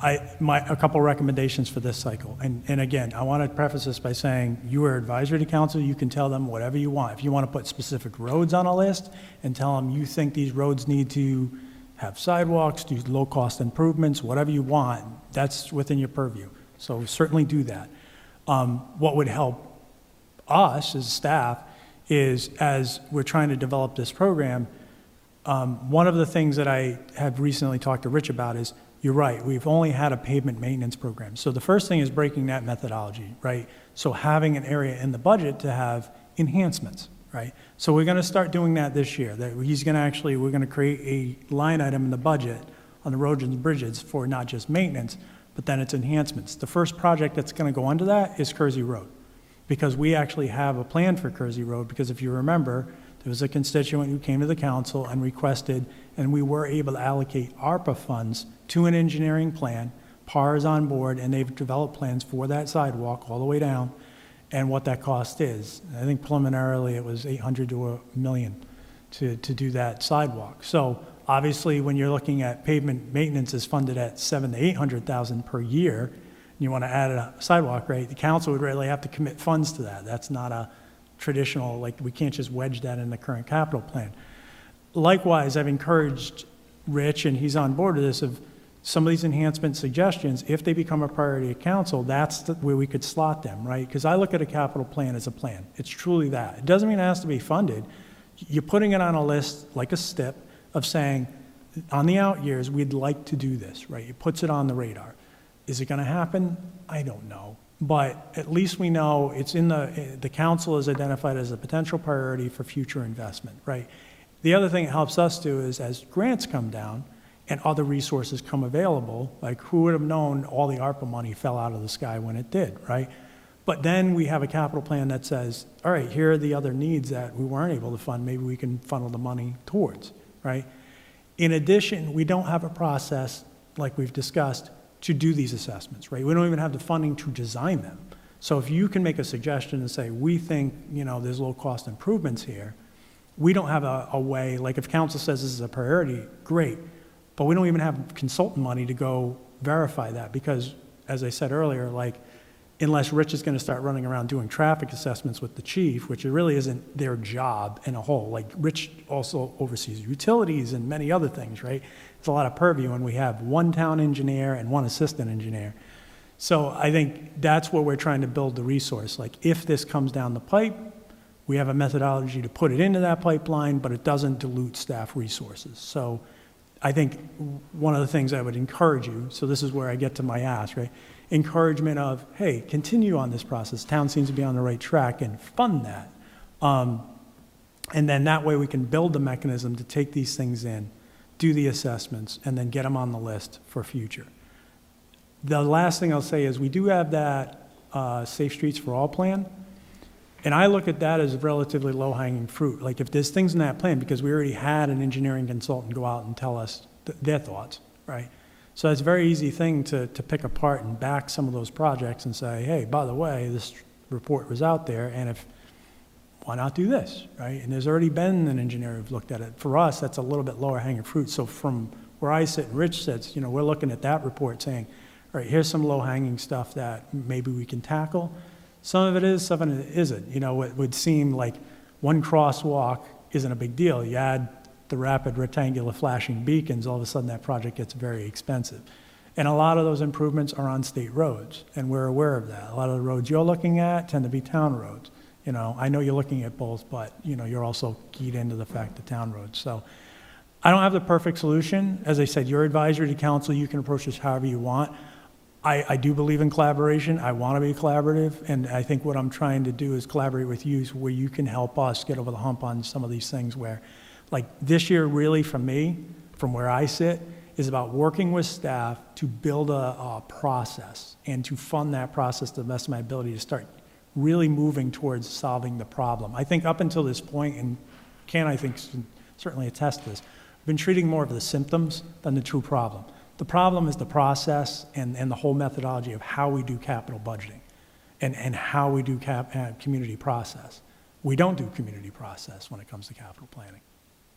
a couple recommendations for this cycle. And again, I want to preface this by saying you are advisory to council. You can tell them whatever you want. If you want to put specific roads on a list and tell them you think these roads need to have sidewalks, do low-cost improvements, whatever you want, that's within your purview. So certainly do that. What would help us as staff is, as we're trying to develop this program, one of the things that I have recently talked to Rich about is, you're right, we've only had a pavement maintenance program. So the first thing is breaking that methodology, right? So having an area in the budget to have enhancements, right? So we're going to start doing that this year. We're going to create a line item in the budget on the roads and bridges for not just maintenance, but then it's enhancements. The first project that's going to go under that is Kersey Road, because we actually have a plan for Kersey Road, because if you remember, there was a constituent who came to the council and requested, and we were able to allocate ARPA funds to an engineering plan. PAR is on board, and they've developed plans for that sidewalk all the way down, and what that cost is. I think preliminarily it was $800 to $1 million to do that sidewalk. So obviously, when you're looking at pavement maintenance is funded at $700,000 to $800,000 per year, and you want to add a sidewalk rate, the council would really have to commit funds to that. That's not a traditional, we can't just wedge that in the current capital plan. Likewise, I've encouraged Rich, and he's on board with this, of some of these enhancement suggestions, if they become a priority of council, that's where we could slot them, right? Because I look at a capital plan as a plan. It's truly that. It doesn't mean it has to be funded. You're putting it on a list, like a STIP, of saying, on the out years, we'd like to do this, right? It puts it on the radar. Is it going to happen? I don't know. But at least we know it's in the council is identified as a potential priority for future investment, right? The other thing it helps us do is as grants come down and other resources come available, like who would have known all the ARPA money fell out of the sky when it did, right? But then we have a capital plan that says, all right, here are the other needs that we weren't able to fund. Maybe we can funnel the money towards, right? In addition, we don't have a process, like we've discussed, to do these assessments, right? We don't even have the funding to design them. So if you can make a suggestion and say, we think, there's low-cost improvements here, we don't have a way, like if council says this is a priority, great, but we don't even have consultant money to go verify that because, as I said earlier, like, unless Rich is going to start running around doing traffic assessments with the chief, which it really isn't their job in a whole. Like, Rich also oversees utilities and many other things, right? It's a lot of purview, and we have one town engineer and one assistant engineer. So I think that's where we're trying to build the resource. Like, if this comes down the pipe, we have a methodology to put it into that pipeline, but it doesn't dilute staff resources. So I think one of the things I would encourage you, so this is where I get to my ask, right? Encouragement of, hey, continue on this process. Town seems to be on the right track and fund that. And then that way we can build the mechanism to take these things in, do the assessments, and then get them on the list for future. The last thing I'll say is we do have that Safe Streets for All plan, and I look at that as relatively low-hanging fruit. Like if there's things in that plan, because we already had an engineering consultant go out and tell us their thoughts, right? So it's a very easy thing to pick apart and back some of those projects and say, hey, by the way, this report was out there, and why not do this, right? And there's already been an engineer who's looked at it. For us, that's a little bit lower hanging fruit. So from where I sit and Rich sits, we're looking at that report saying, all right, here's some low hanging stuff that maybe we can tackle. Some of it is, some of it isn't. It would seem like one crosswalk isn't a big deal. You add the rapid rectangular flashing beacons, all of a sudden that project gets very expensive. And a lot of those improvements are on state roads, and we're aware of that. A lot of the roads you're looking at tend to be town roads. I know you're looking at both, but you're also keyed into the fact of town roads. So I don't have the perfect solution. As I said, you're advisory to council. You can approach this however you want. I do believe in collaboration. I want to be collaborative, and I think what I'm trying to do is collaborate with you where you can help us get over the hump on some of these things where, like this year really for me, from where I sit, is about working with staff to build a process and to fund that process to the best of my ability to start really moving towards solving the problem. I think up until this point, and Ken, I think, certainly attest to this, I've been treating more of the symptoms than the true problem. The problem is the process and the whole methodology of how we do capital budgeting and how we do community process. We don't do community process when it comes to capital planning.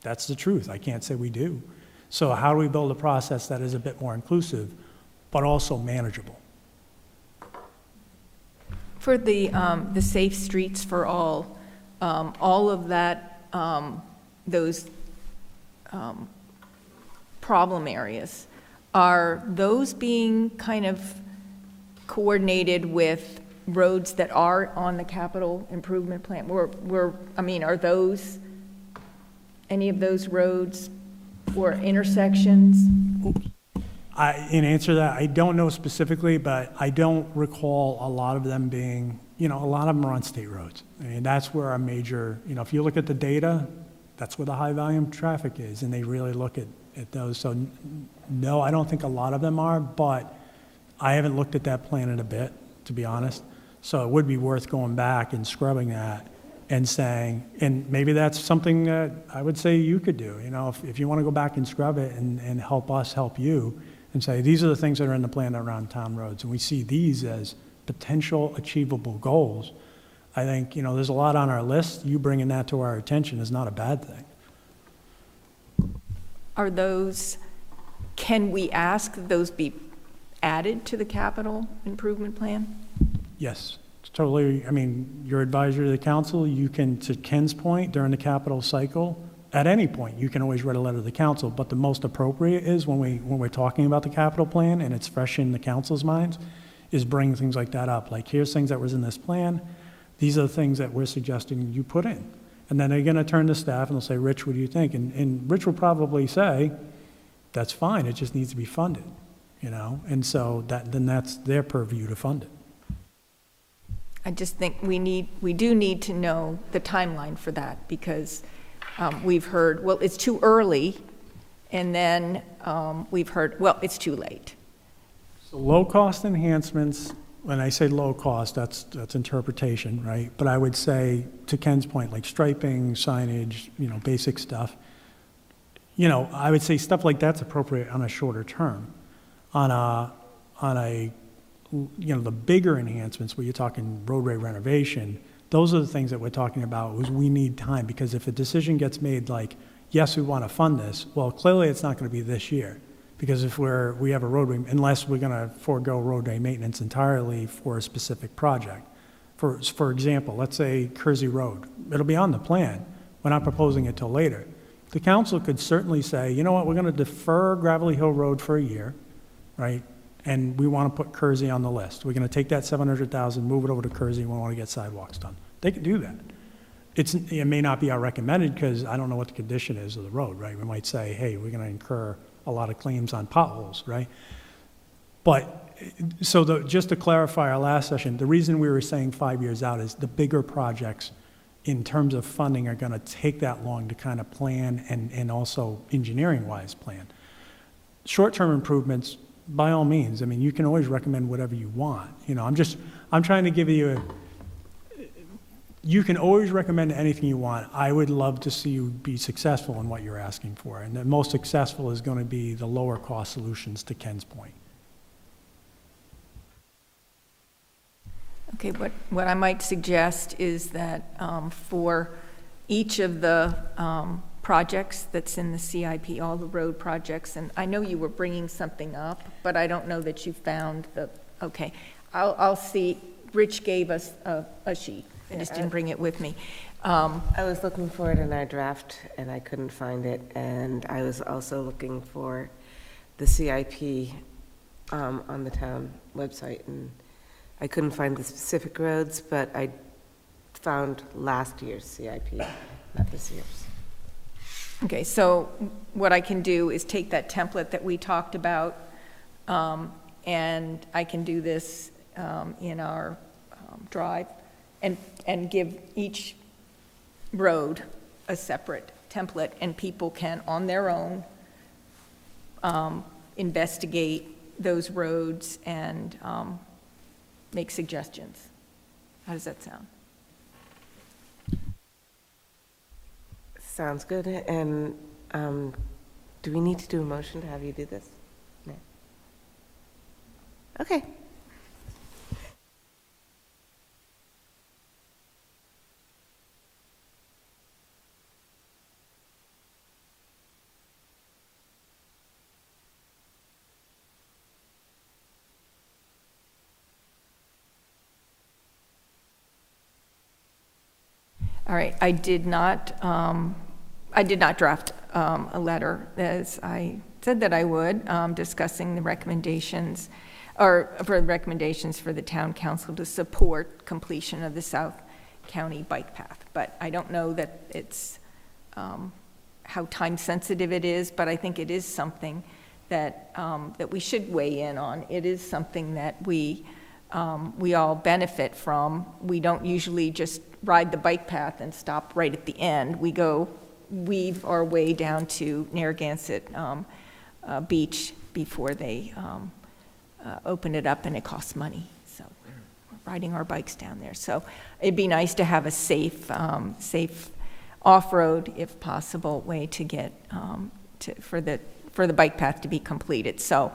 That's the truth. I can't say we do. So how do we build a process that is a bit more inclusive, but also manageable? For the Safe Streets for All of that, those problem areas, are those being kind of coordinated with roads that are on the capital improvement plan? Are those, any of those roads or intersections? In answer to that, I don't know specifically, but I don't recall a lot of them being, a lot of them are on state roads. I mean, that's where our major, if you look at the data, that's where the high volume traffic is, and they really look at those. So no, I don't think a lot of them are, but I haven't looked at that plan in a bit, to be honest. So it would be worth going back and scrubbing that and saying, and maybe that's something that I would say you could do. If you want to go back and scrub it and help us help you and say, these are the things that are in the plan around town roads, and we see these as potential achievable goals. I think, there's a lot on our list. You bringing that to our attention is not a bad thing. Are those, can we ask that those be added to the capital improvement plan? Yes, it's totally. Your advisor to the council, you can, to Ken's point, during the capital cycle, at any point, you can always write a letter to the council, but the most appropriate is when we're talking about the capital plan and it's fresh in the council's minds, is bring things like that up. Like, here's things that was in this plan. These are the things that we're suggesting you put in. And then they're going to turn to staff and they'll say, Rich, what do you think? And Rich will probably say, that's fine, it just needs to be funded. you know? And so then that's their purview to fund it. I just think we do need to know the timeline for that, because we've heard, well, it's too early, and then we've heard, well, it's too late. So low-cost enhancements, when I say low cost, that's interpretation, right? But I would say, to Ken's point, like striping, signage, you know, basic stuff, you know, I would say stuff like that's appropriate on a shorter term. On a, you know, the bigger enhancements, where you're talking roadway renovation, those are the things that we're talking about, is we need time, because if a decision gets made like, yes, we want to fund this, well, clearly it's not going to be this year. Because if we have a roadway, unless we're going to forego roadway maintenance entirely for a specific project. For example, let's say Kersey Road, it'll be on the plan. We're not proposing it till later. The council could certainly say, you know what, we're going to defer Gravelly Hill Road for a year, right? And we want to put Kersey on the list. We're going to take that 700,000, move it over to Kersey, and we want to get sidewalks done. They could do that. It may not be our recommended, because I don't know what the condition is of the road, right? We might say, hey, we're going to incur a lot of claims on potholes, right? But, so just to clarify our last session, the reason we were saying 5 years out is the bigger projects in terms of funding are going to take that long to kind of plan and also engineering-wise plan. Short-term improvements, by all means, I mean, you can always recommend whatever you want. You know, I'm trying to give you you can always recommend anything you want. I would love to see you be successful in what you're asking for. And the most successful is going to be the lower cost solutions, to Ken's point. Okay, what I might suggest is that for each of the projects that's in the CIP, all the road projects, and I know you were bringing something up, but I don't know that you found okay, I'll see. Rich gave us a sheet. I just didn't bring it with me. I was looking for it in our draft, and I couldn't find it. And I was also looking for the CIP on the town website, and I couldn't find the specific roads, but I found last year's CIP, not this year's. Okay, so what I can do is take that template that we talked about, and I can do this in our drive, and give each road a separate template, and people can, on their own, investigate those roads and make suggestions. How does that sound? Sounds good. And do we need to do a motion to have you do this? No. Okay. All right, I did not draft a letter, as I said that I would, discussing the recommendations, or for recommendations for the town council to support completion of the South County Bike Path. But I don't know that it's, how time sensitive it is, but I think it is something that, that we should weigh in on. It is something that we all benefit from. We don't usually just ride the bike path and stop right at the end. We go weave our way down to Narragansett Beach before they open it up, and it costs money. So we're riding our bikes down there. So it'd be nice to have a safe off-road, if possible, way to get for the bike path to be completed. So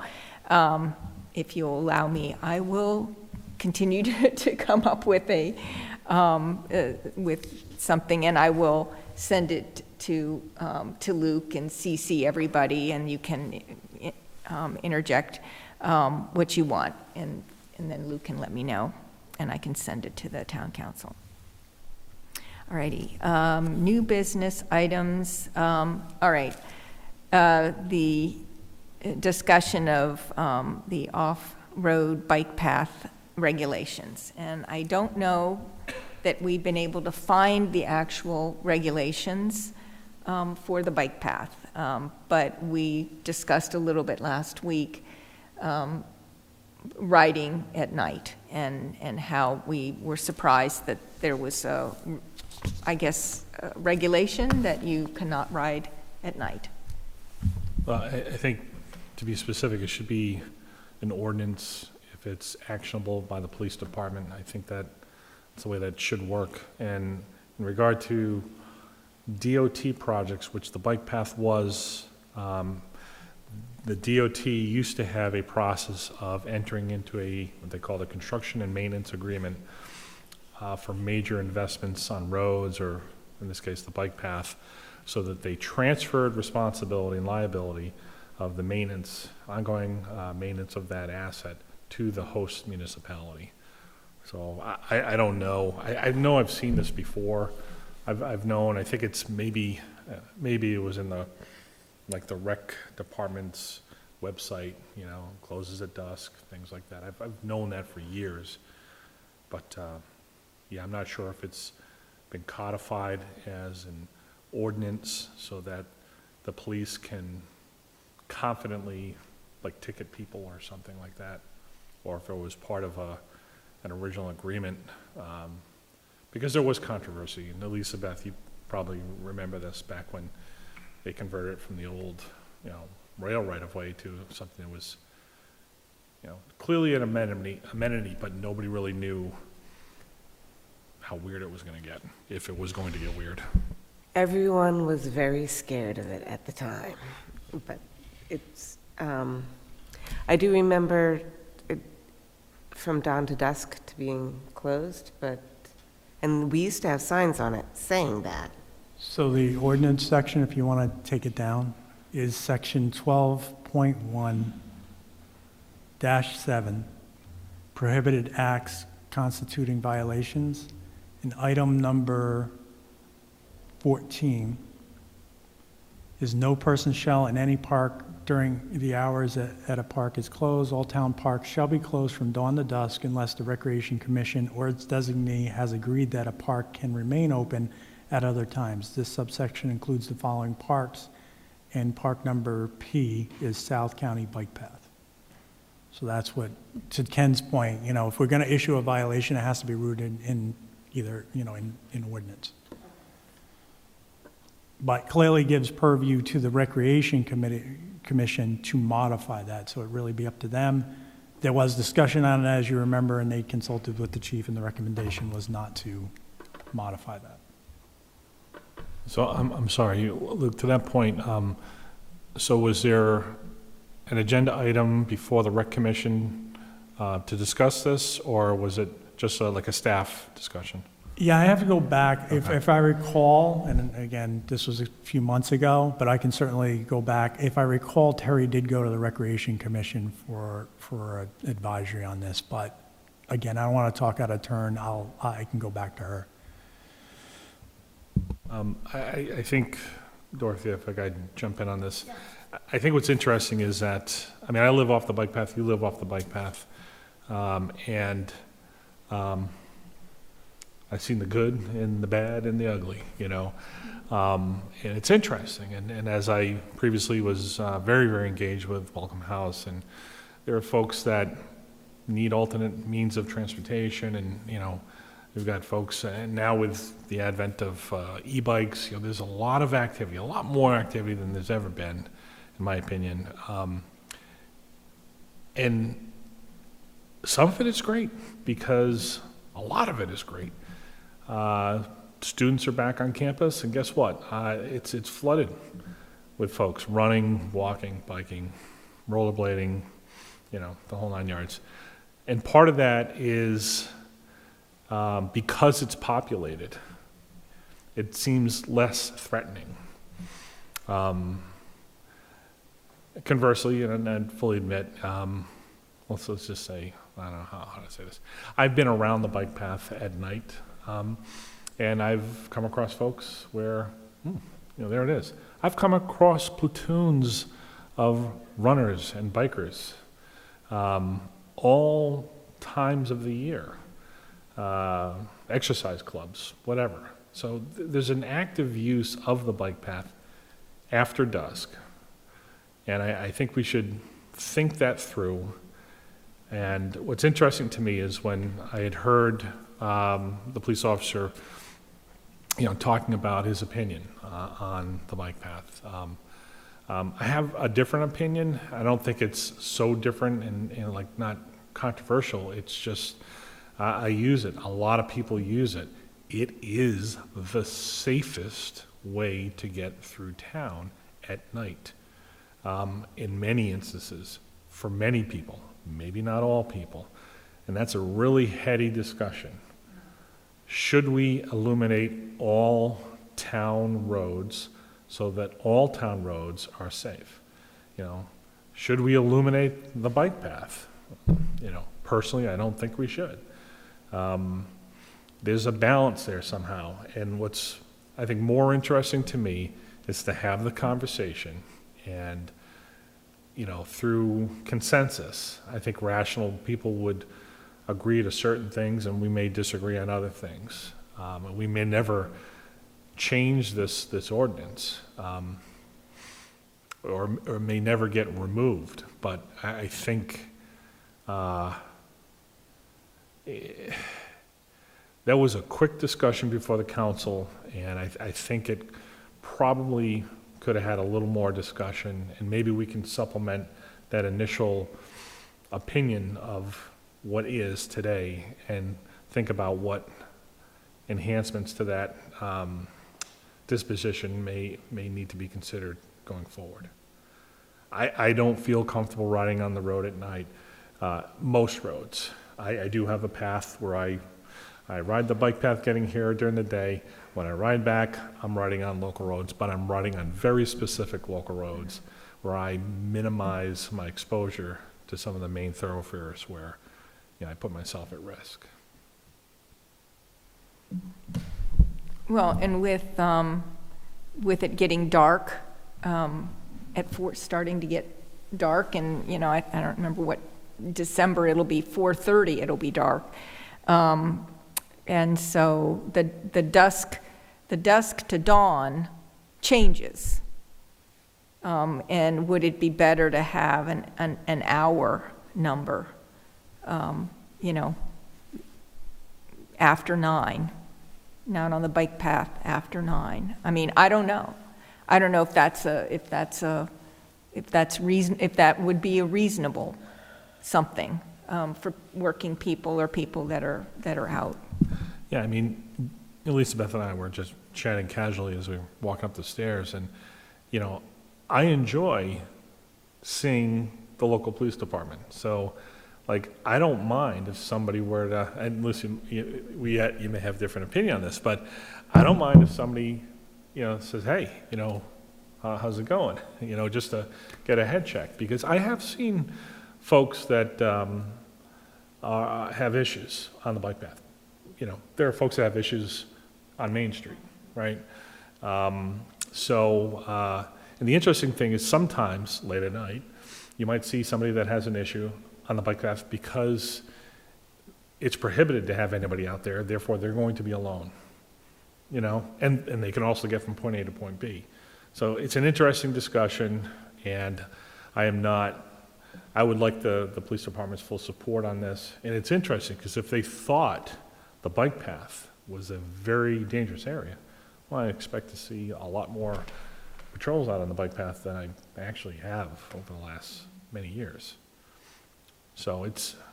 if you'll allow me, I will continue to come up with with something, and I will send it to Luke and CC everybody, and you can interject what you want, and then Luke can let me know, and I can send it to the town council. All righty, new business items. All right, the discussion of the off-road bike path regulations, and I don't know that we've been able to find the actual regulations for the bike path, but we discussed a little bit last week riding at night, and how we were surprised that there was I guess, regulation that you cannot ride at night. Well, I think, to be specific, it should be an ordinance if it's actionable by the police department. I think that's the way that should work. And in regard to DOT projects, which the bike path was, the DOT used to have a process of entering into what they call the construction and maintenance agreement for major investments on roads, or in this case, the bike path, so that they transferred responsibility and liability of the maintenance, ongoing maintenance of that asset to the host municipality. So I don't know. I know I've seen this before. I've known, I think it's maybe it was in the rec department's website, closes at dusk, things like that. I've known that for years. But yeah, I'm not sure if it's been codified as an ordinance so that the police can confidently ticket people or something like that, or if it was part of an original agreement, because there was controversy. And Elizabeth, you probably remember this, back when they converted it from the old, rail right-of-way to something that was, clearly an amenity, but nobody really knew how weird it was going to get, if it was going to get weird. Everyone was very scared of it at the time, but it's, I do remember it from dawn to dusk to being closed, and we used to have signs on it saying that. So the ordinance section, if you want to take it down, is section 12.1-7, prohibited acts constituting violations. And item number 14 is no person shall in any park during the hours at a park is closed. All town parks shall be closed from dawn to dusk unless the Recreation Commission or its designee has agreed that a park can remain open at other times. This subsection includes the following parks, and park number P is South County Bike Path. So that's what, to Ken's point, if we're going to issue a violation, it has to be rooted in either, in ordinance. But clearly gives purview to the Recreation Commission to modify that, so it'd really be up to them. There was discussion on it, as you remember, and they consulted with the chief, and the recommendation was not to modify that. So I'm sorry, Luke, to that point, so was there an agenda item before the rec commission to discuss this, or was it just like a staff discussion? Yeah, I have to go back. If I recall, and again, this was a few months ago, but I can certainly go back. If I recall, Terry did go to the Recreation Commission for advisory on this, but again, I don't want to talk out of turn. I can go back to her. I think, Dorothy, if I could jump in on this, I think what's interesting is that, I live off the bike path, you live off the bike path, and I've seen the good and the bad and the ugly, and it's interesting. And as I previously was very, very engaged with Welcome House, and there are folks that need alternate means of transportation, and, we've got folks, and now with the advent of e-bikes, there's a lot of activity, a lot more activity than there's ever been, in my opinion. And some of it is great, because a lot of it is great. Students are back on campus, and guess what? It's flooded with folks running, walking, biking, rollerblading, the whole 9 yards. And part of that is because it's populated, it seems less threatening. Conversely, and I fully admit, let's just say, I don't know how to say this. I've been around the bike path at night, and I've come across folks where, there it is. I've come across platoons of runners and bikers, all times of the year, exercise clubs, whatever. So there's an active use of the bike path after dusk, and I think we should think that through. And what's interesting to me is when I had heard the police officer, talking about his opinion on the bike path. I have a different opinion. I don't think it's so different and like not controversial. It's just, I use it. A lot of people use it. It is the safest way to get through town at night. In many instances, for many people, maybe not all people. And that's a really heady discussion. Should we illuminate all town roads so that all town roads are safe? Should we illuminate the bike path? Personally, I don't think we should. There's a balance there somehow. And what's, I think, more interesting to me is to have the conversation and, through consensus, I think rational people would agree to certain things and we may disagree on other things. And we may never change this ordinance, or may never get removed. But I think that was a quick discussion before the council, and I think it probably could have had a little more discussion, and maybe we can supplement that initial opinion of what is today and think about what enhancements to that disposition may need to be considered going forward. I don't feel comfortable riding on the road at night. Most roads. I do have a path where I ride the bike path getting here during the day. When I ride back, I'm riding on local roads, but I'm riding on very specific local roads where I minimize my exposure to some of the main thoroughfares where I put myself at risk. Well, and with it getting dark, starting to get dark, and I don't remember what December, it'll be 4:30, it'll be dark. And so the dusk to dawn changes. And would it be better to have an hour number, after 9, not on the bike path after 9? I mean, I don't know. I don't know if that would be a reasonable something for working people or people that are out. Yeah, I mean, Elizabeth and I were just chatting casually as we were walking up the stairs, and I enjoy seeing the local police department. So, I don't mind if somebody were to, and listen, you may have a different opinion on this, but I don't mind if somebody, says, hey, how's it going? Just to get a head check, because I have seen folks that have issues on the bike path. There are folks that have issues on Main Street, right? And the interesting thing is sometimes late at night, you might see somebody that has an issue on the bike path because it's prohibited to have anybody out there, therefore they're going to be alone, and they can also get from point A to point B. So it's an interesting discussion, and I would like the police department's full support on this. And it's interesting because if they thought the bike path was a very dangerous area, well, I expect to see a lot more patrols out on the bike path than I actually have over the last many years. So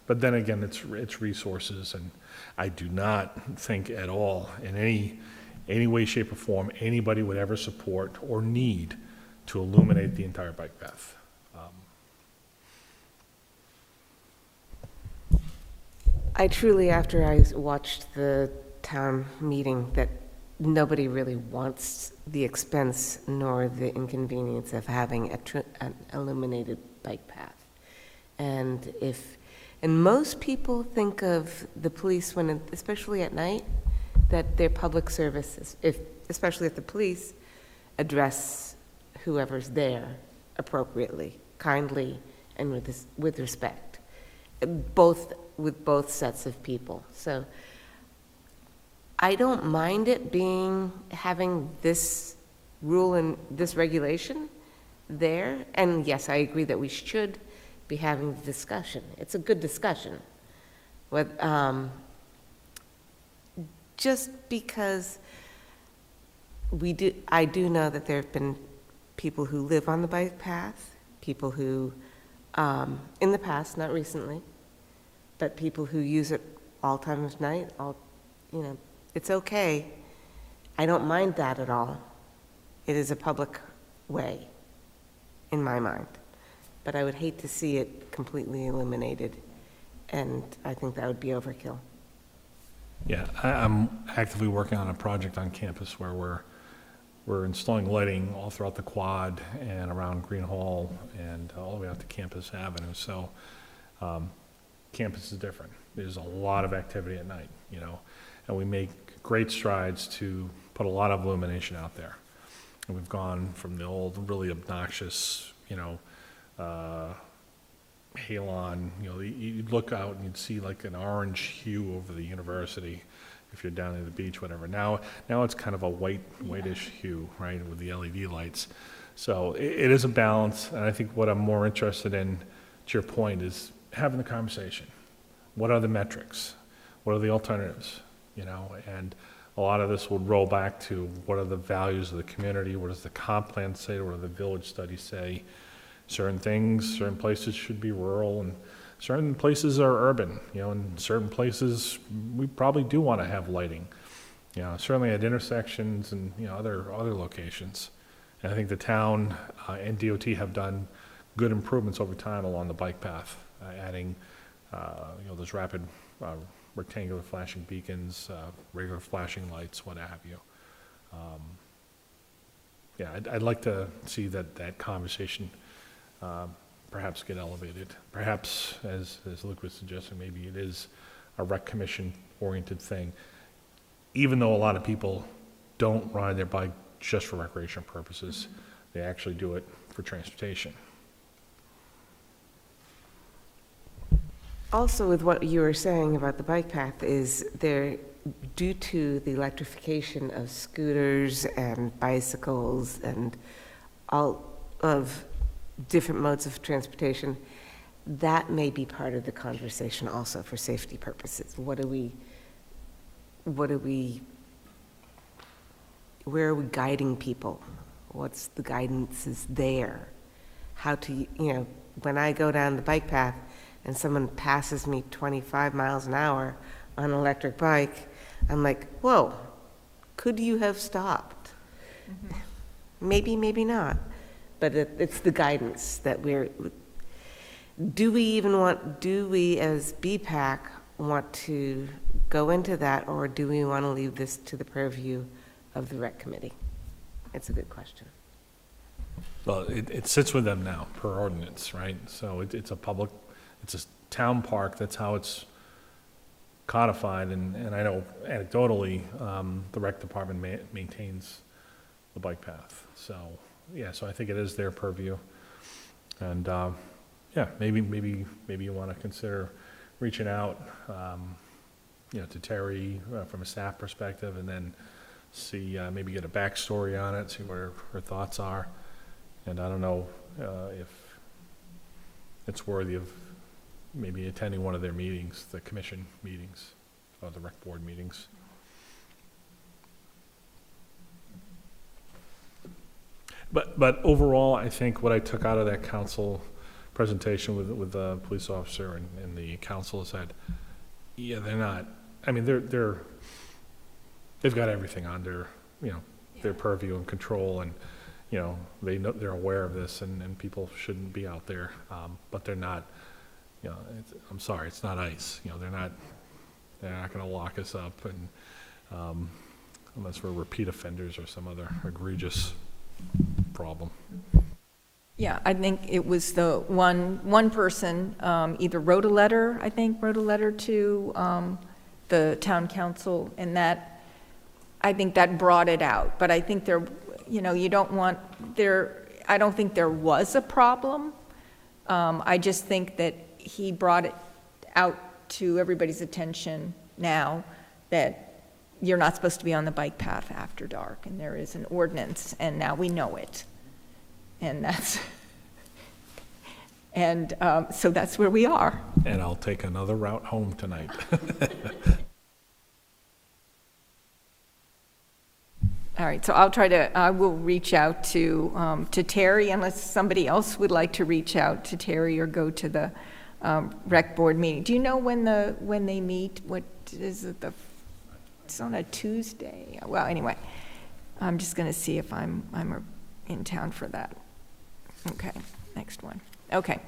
but then again, it's resources, and I do not think at all in any way, shape, or form anybody would ever support or need to illuminate the entire bike path. I truly, after I watched the town meeting, that nobody really wants the expense nor the inconvenience of having an illuminated bike path. And most people think of the police especially at night, that they're public services, especially if the police address whoever's there appropriately, kindly, and with respect, with both sets of people. So I don't mind it having this rule and this regulation there. And yes, I agree that we should be having the discussion. It's a good discussion. Just because I do know that there have been people who live on the bike path, people who, in the past, not recently, but people who use it all times of night, it's okay. I don't mind that at all. It is a public way, in my mind. But I would hate to see it completely eliminated, and I think that would be overkill. Yeah, I'm actively working on a project on campus where we're installing lighting all throughout the quad and around Green Hall and all the way out to Campus Avenue. So campus is different. There's a lot of activity at night, and we make great strides to put a lot of illumination out there. And we've gone from the old really obnoxious, halon, you'd look out and you'd see like an orange hue over the university if you're down near the beach, whatever. Now it's kind of a whitish hue, right, with the LED lights. So it is a balance, and I think what I'm more interested in, to your point, is having the conversation. What are the metrics? What are the alternatives? And a lot of this will roll back to what are the values of the community? What does the comp plan say? What do the village studies say? Certain things, certain places should be rural, and certain places are urban. In certain places, we probably do want to have lighting. Certainly at intersections and other locations. And I think the town and DOT have done good improvements over time along the bike path, adding those rapid rectangular flashing beacons, regular flashing lights, what have you. I'd like to see that conversation perhaps get elevated. Perhaps, as Luke was suggesting, maybe it is a rec commission-oriented thing, even though a lot of people don't ride their bike just for recreation purposes. They actually do it for transportation. Also, with what you were saying about the bike path, is there, due to the electrification of scooters and bicycles and all of different modes of transportation, that may be part of the conversation also for safety purposes. Where are we guiding people? What's the guidance is there? How to, when I go down the bike path and someone passes me 25 miles an hour on an electric bike, I'm like, whoa, could you have stopped? Mm-hmm. Maybe, maybe not. But it's the guidance that do we as BPAC want to go into that, or do we want to leave this to the purview of the rec committee? It's a good question. Well, it sits with them now per ordinance, right? So it's a town park, that's how it's codified, and I know anecdotally, the rec department maintains the bike path. So I think it is their purview. And, maybe you want to consider reaching out, to Terry from a staff perspective, and then see, maybe get a backstory on it, see what her thoughts are. And I don't know if it's worthy of maybe attending one of their meetings, the commission meetings, or the rec board meetings. But overall, I think what I took out of that council presentation with the police officer and the council is that, they're not, they've got everything under, their purview and control, and, they know, they're aware of this, and people shouldn't be out there, but they're not, I'm sorry, it's not ICE, they're not gonna lock us up, and, unless we're repeat offenders or some other egregious problem. Yeah, I think it was the one person either wrote a letter to the town council, and that, I think that brought it out. But I think I don't think there was a problem. I just think that he brought it out to everybody's attention now that you're not supposed to be on the bike path after dark, and there is an ordinance, and now we know it. And And so that's where we are. And I'll take another route home tonight. All right, so I will reach out to Terry, unless somebody else would like to reach out to Terry or go to the rec board meeting. Do you know when they meet? What is it, it's on a Tuesday? Well, anyway, I'm just going to see if I'm in town for that. Okay, next one. Okay.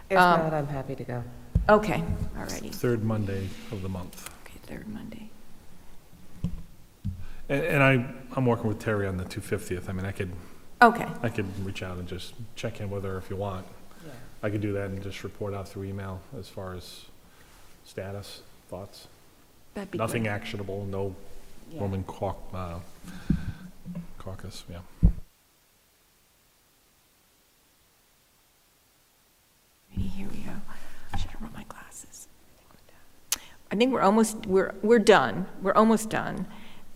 If not, I'm happy to go. Okay, all righty. Third Monday of the month. Okay, third Monday. And I'm working with Terry on the 250th. I mean, Okay, I could reach out and just check in with her if you want. I could do that and just report out through email as far as status, thoughts. that'd be Nothing great. actionable, no Roman caucus, yeah. Here we go. I should have brought my glasses. I think we're done. We're almost done.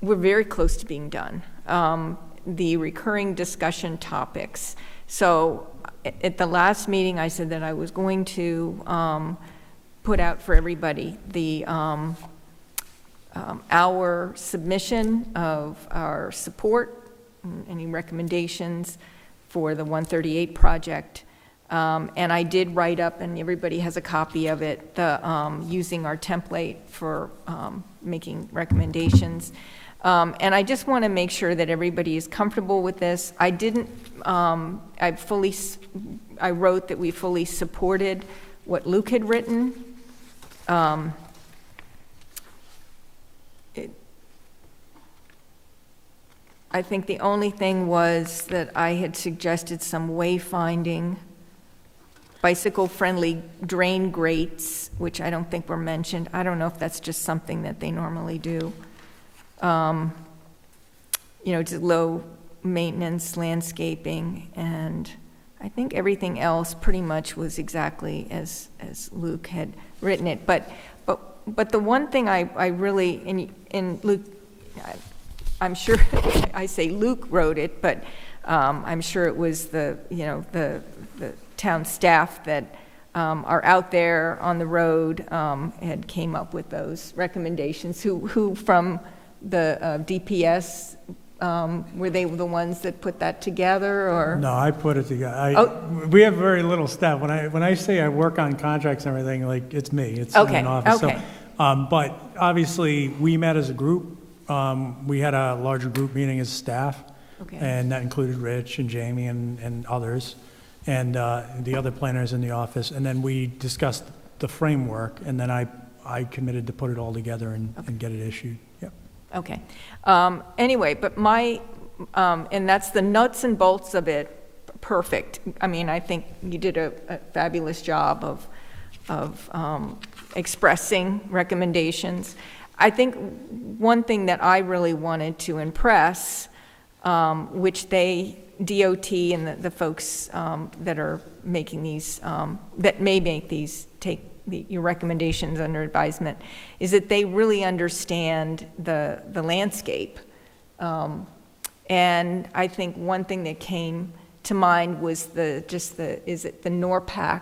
We're very close to being done. The recurring discussion topics. So at the last meeting, I said that I was going to put out for everybody our submission of our support, any recommendations for the 138 project. And I did write up, and everybody has a copy of it, using our template for making recommendations. And I just want to make sure that everybody is comfortable with this. I wrote that we fully supported what Luke had written. I think the only thing was that I had suggested some wayfinding, bicycle-friendly drain grates, which I don't think were mentioned. I don't know if that's just something that they normally do. Just low maintenance landscaping, and I think everything else pretty much was exactly as Luke had written it. But the one thing I really, and Luke, I'm sure I say Luke wrote it, but I'm sure it was the town staff that are out there on the road had came up with those recommendations. Who from the DPS, were they the ones that put that together, or? No, I put it together. We have very little staff. When I say I work on contracts and everything, like, it's me. It's in an office. Okay. So, but obviously, we met as a group. We had a larger group meeting as staff. Okay. And that included Rich and Jamie and others, and the other planners in the office. And then we discussed the framework, and then I committed to put it all together and get it issued. Yep. Okay. Anyway, but and that's the nuts and bolts of it, perfect. I mean, I think you did a fabulous job of expressing recommendations. I think one thing that I really wanted to impress, which DOT and the folks that are making these, that may make these, take your recommendations under advisement, is that they really understand the landscape. And I think one thing that came to mind was the NORPAC,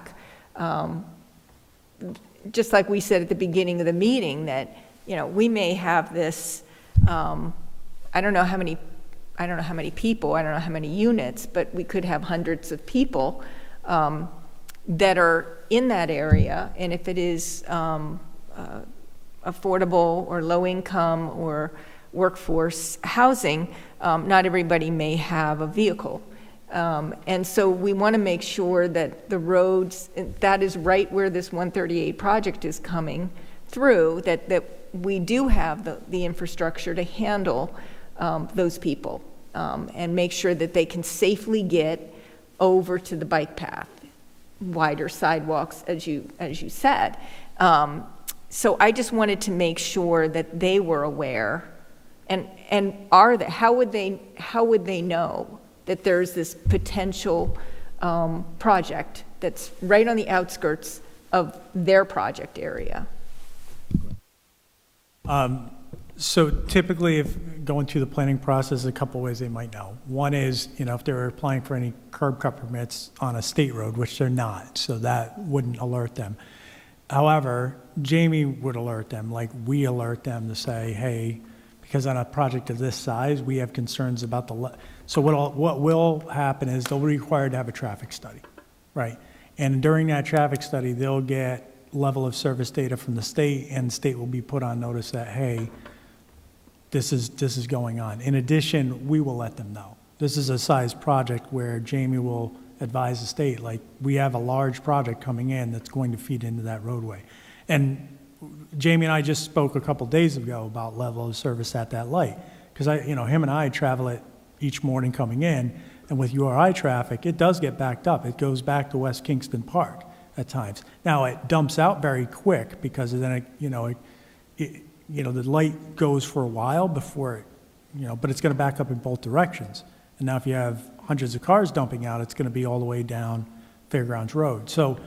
just like we said at the beginning of the meeting, that we may have this, I don't know how many people, I don't know how many units, but we could have hundreds of people that are in that area. And if it is affordable or low income or workforce housing, not everybody may have a vehicle. And so we want to make sure that the roads, that is right where this 138 project is coming through, that we do have the infrastructure to handle those people and make sure that they can safely get over to the bike path, wider sidewalks, as you said. So I just wanted to make sure that they were aware, and how would they know that there's this potential project that's right on the outskirts of their project area? So typically, if going through the planning process, a couple ways they might know. One is, if they're applying for any curb cut permits on a state road, which they're not, so that wouldn't alert them. However, Jamie would alert them, like we alert them to say, hey, because on a project of this size, we have concerns about so what will happen is they'll be required to have a traffic study, right? And during that traffic study, they'll get level of service data from the state, and the state will be put on notice that, hey, this is going on. In addition, we will let them know. This is a size project where Jamie will advise the state, like, we have a large project coming in that's going to feed into that roadway. And Jamie and I just spoke a couple days ago about level of service at that light. Because him and I travel it each morning coming in, and with URI traffic, it does get backed up. It goes back to West Kingston Park at times. Now, it dumps out very quick because then the light goes for a while before it, but it's going to back up in both directions. And now if you have hundreds of cars dumping out, it's going to be all the way down Fairgrounds Road. So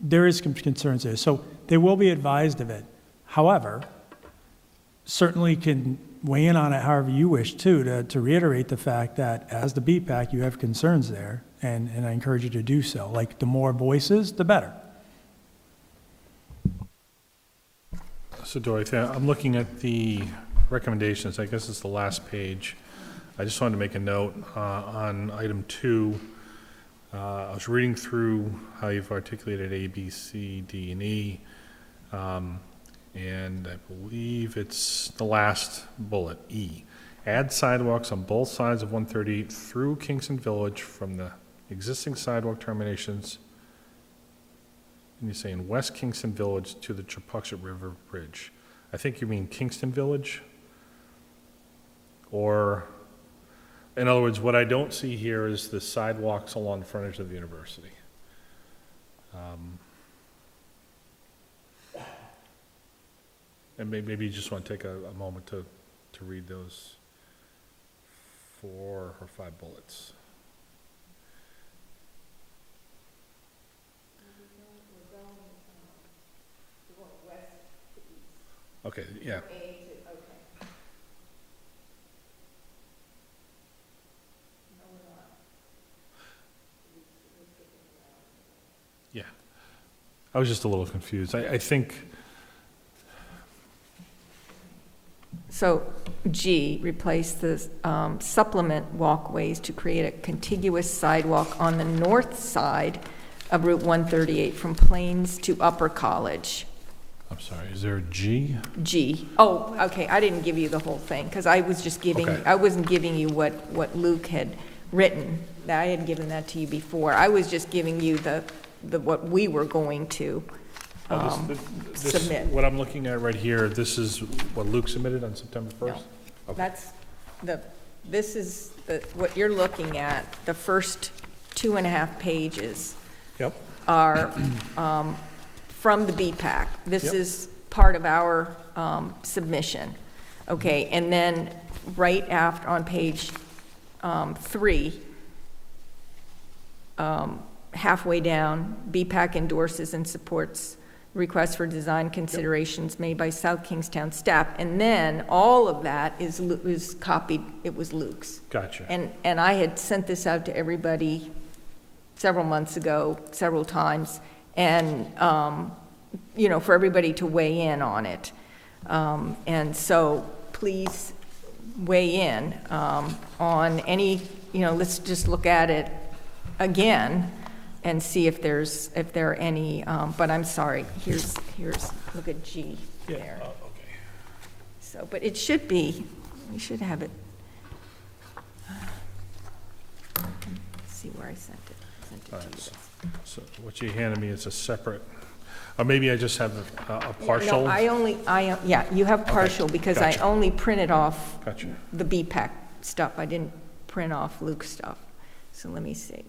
there is some concerns there. So they will be advised of it. However, certainly can weigh in on it however you wish to reiterate the fact that as the BPAC, you have concerns there, and I encourage you to do so. Like, the more voices, the better. So Dorothy, I'm looking at the recommendations. I guess it's the last page. I just wanted to make a note on item 2. I was reading through how you've articulated A, B, C, D, and E, and I believe it's the last bullet, E. Add sidewalks on both sides of 138 through Kingston Village from the existing sidewalk terminations, and you're saying West Kingston Village to the Chappaqua River Bridge. I think you mean Kingston Village? Or, in other words, what I don't see here is the sidewalks along the frontage of the university. And maybe you just want to take a moment to read those 4 or 5 bullets. Okay, yeah. Yeah. I was just a little confused. I think, So G, replace the supplement walkways to create a contiguous sidewalk on the north side of Route 138 from Plains to Upper College. I'm sorry, is there a G? G. Oh, okay, I didn't give you the whole thing, because I was just giving, Okay. I wasn't giving you what Luke had written. I had given that to you before. I was just giving you the what we were going to submit. What I'm looking at right here, this is what Luke submitted on September 1st? Okay. That's this is what you're looking at, the first 2.5 pages Yep. are from the BPAC. This Yep. is part of our submission. Okay, and then right after, on page 3, halfway down, BPAC endorses and supports requests for design considerations made by South Kingstown staff. And then all of that is copied, it was Luke's. Gotcha. And I had sent this out to everybody several months ago, several times, and, for everybody to weigh in on it. And so please weigh in on any, let's just look at it again and see if there are any, but I'm sorry, here's, look at G there. Oh, okay. So, but it should be, we should have it. Let's see where I sent it. I sent it All to you right, guys. So what you handed me is a separate, or maybe I just have a partial? No, yeah, you have partial, because I gotcha. only printed off Gotcha. the BPAC stuff. I didn't print off Luke's stuff. So let me see.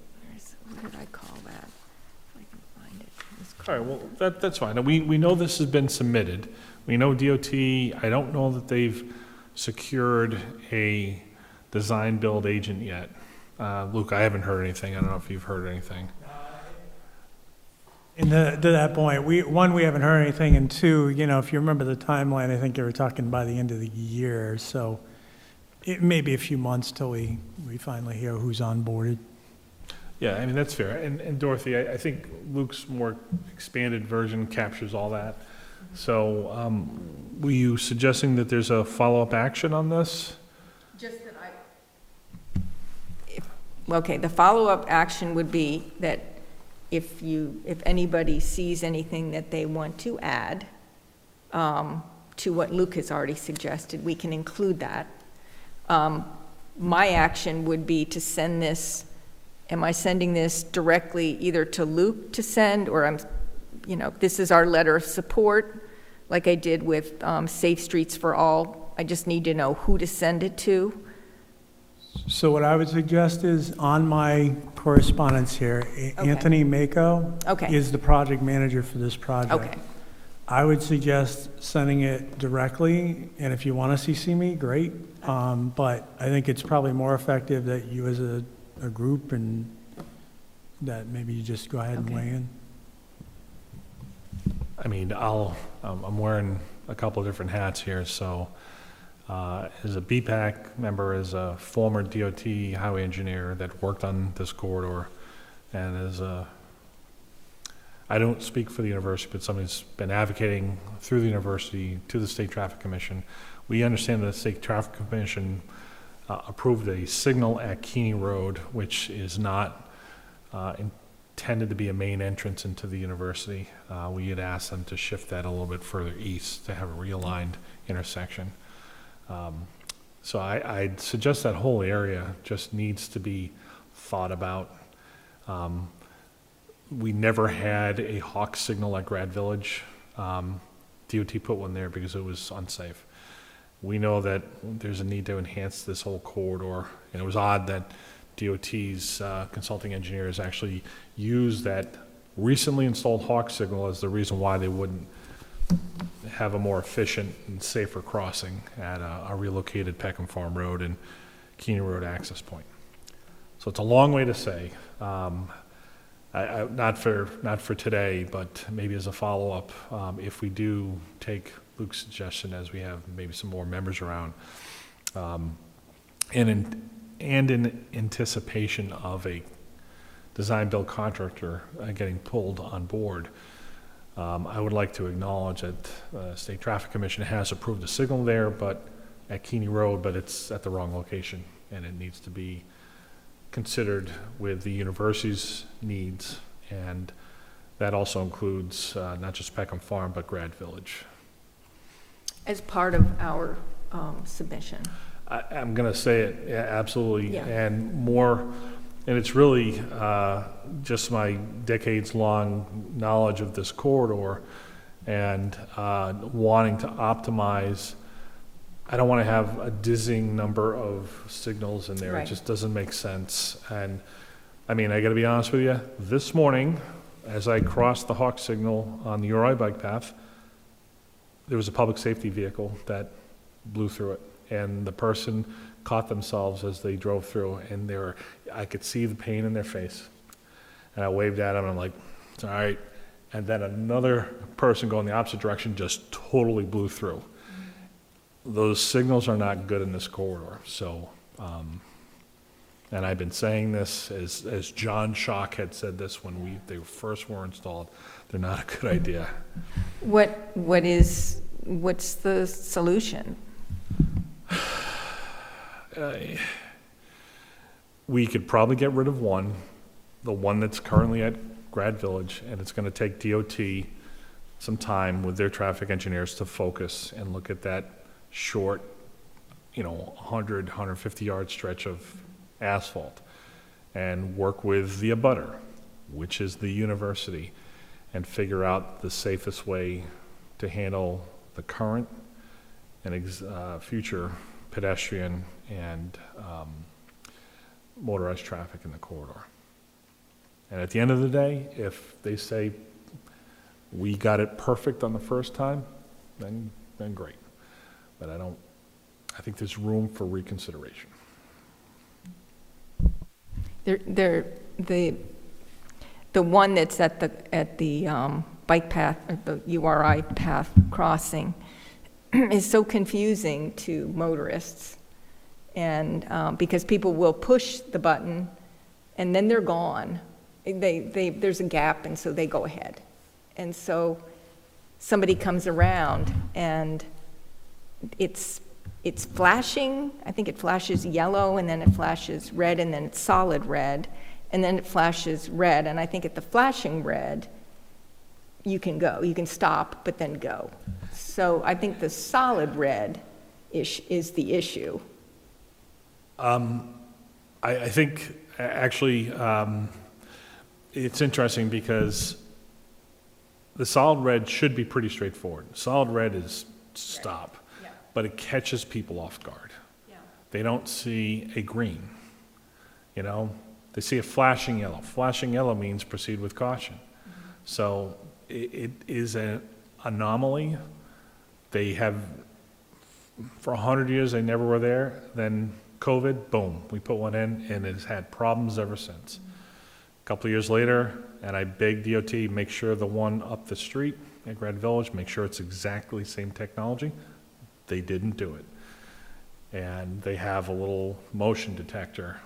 What did I call that? If I can find it. It was All right, called- well, that's fine. We know this has been submitted. We know DOT, I don't know that they've secured a design-build agent yet. Luke, I haven't heard anything. I don't know if you've heard anything. And to that point, we haven't heard anything, and two, if you remember the timeline, I think they were talking by the end of the year, so it may be a few months till we finally hear who's on board. Yeah, I mean, that's fair. And Dorothy, I think Luke's more expanded version captures all that. So, were you suggesting that there's a follow-up action on this? Just that okay, the follow-up action would be that if anybody sees anything that they want to add to what Luke has already suggested, we can include that. My action would be to send this, am I sending this directly either to Luke to send, or this is our letter of support, like I did with Safe Streets for All. I just need to know who to send it to. So what I would suggest is, on my correspondence here, Anthony Mako Okay. is the project manager for this project. Okay, I would suggest sending it directly, and if you want to CC me, great. But I think it's probably more effective that you as a group, and that maybe you just go ahead and Okay. weigh in. I mean, I'm wearing a couple of different hats here, so as a BPAC member, as a former DOT highway engineer that worked on this corridor, and I don't speak for the university, but somebody who's been advocating through the university to the State Traffic Commission. We understand that the State Traffic Commission approved a signal at Keeney Road, which is not intended to be a main entrance into the university. We had asked them to shift that a little bit further east to have a realigned intersection. So I'd suggest that whole area just needs to be thought about. We never had a hawk signal at Grad Village. DOT put one there because it was unsafe. We know that there's a need to enhance this whole corridor, and it was odd that DOT's consulting engineers actually used that recently installed hawk signal as the reason why they wouldn't have a more efficient and safer crossing at a relocated Peckham Farm Road and Keeney Road access point. So it's a long way to say, not for today, but maybe as a follow-up, if we do take Luke's suggestion as we have maybe some more members around, and in anticipation of a design-build contractor getting pulled on board, I would like to acknowledge that the State Traffic Commission has approved a signal there, but at Keeney Road, but it's at the wrong location, and it needs to be considered with the university's needs, and that also includes not just Peckham Farm, but Grad Village. as part of our submission. I'm going to say it, yeah, absolutely, Yeah. and more, and it's really just my decades-long knowledge of this corridor and wanting to optimize. I don't want to have a dizzying number of signals in there. Right. It just doesn't make sense. And I mean, I got to be honest with you, this morning, as I crossed the hawk signal on the URI bike path, there was a public safety vehicle that blew through it. And the person caught themselves as they drove through, and I could see the pain in their face. And I waved at them, and I'm like, it's all right. And then another person going the opposite direction just totally blew through. Those signals are not good in this corridor. So, and I've been saying this, as John Schock had said this when they first were installed, they're not a good idea. What's the solution? We could probably get rid of the one that's currently at Grad Village, and it's going to take DOT some time with their traffic engineers to focus and look at that short, 100, 150-yard stretch of asphalt, and work with the abutter, which is the university, and figure out the safest way to handle the current and future pedestrian and motorized traffic in the corridor. And at the end of the day, if they say we got it perfect on the first time, then great. But I think there's room for reconsideration. the one that's at the bike path, at the URI path crossing, is so confusing to motorists. And because people will push the button and then they're gone. There's a gap, and so they go ahead. And so somebody comes around and it's flashing. I think it flashes yellow, and then it flashes red, and then it's solid red, and then it flashes red. And I think at the flashing red, you can go. You can stop, but then go. So I think the solid red is the issue. I think, actually, it's interesting because the solid red should be pretty straightforward. Solid red is stop, Yeah. but it catches people off guard. Yeah. They don't see a green, you know? They see a flashing yellow. Flashing yellow means proceed with caution. So it is an anomaly. They have, for 100 years, they never were there. Then COVID, boom, we put one in, and it has had problems ever since. A couple of years later, and I begged DOT, make sure the one up the street at Grad Village, make sure it's exactly the same technology. They didn't do it. And they have a little motion detector,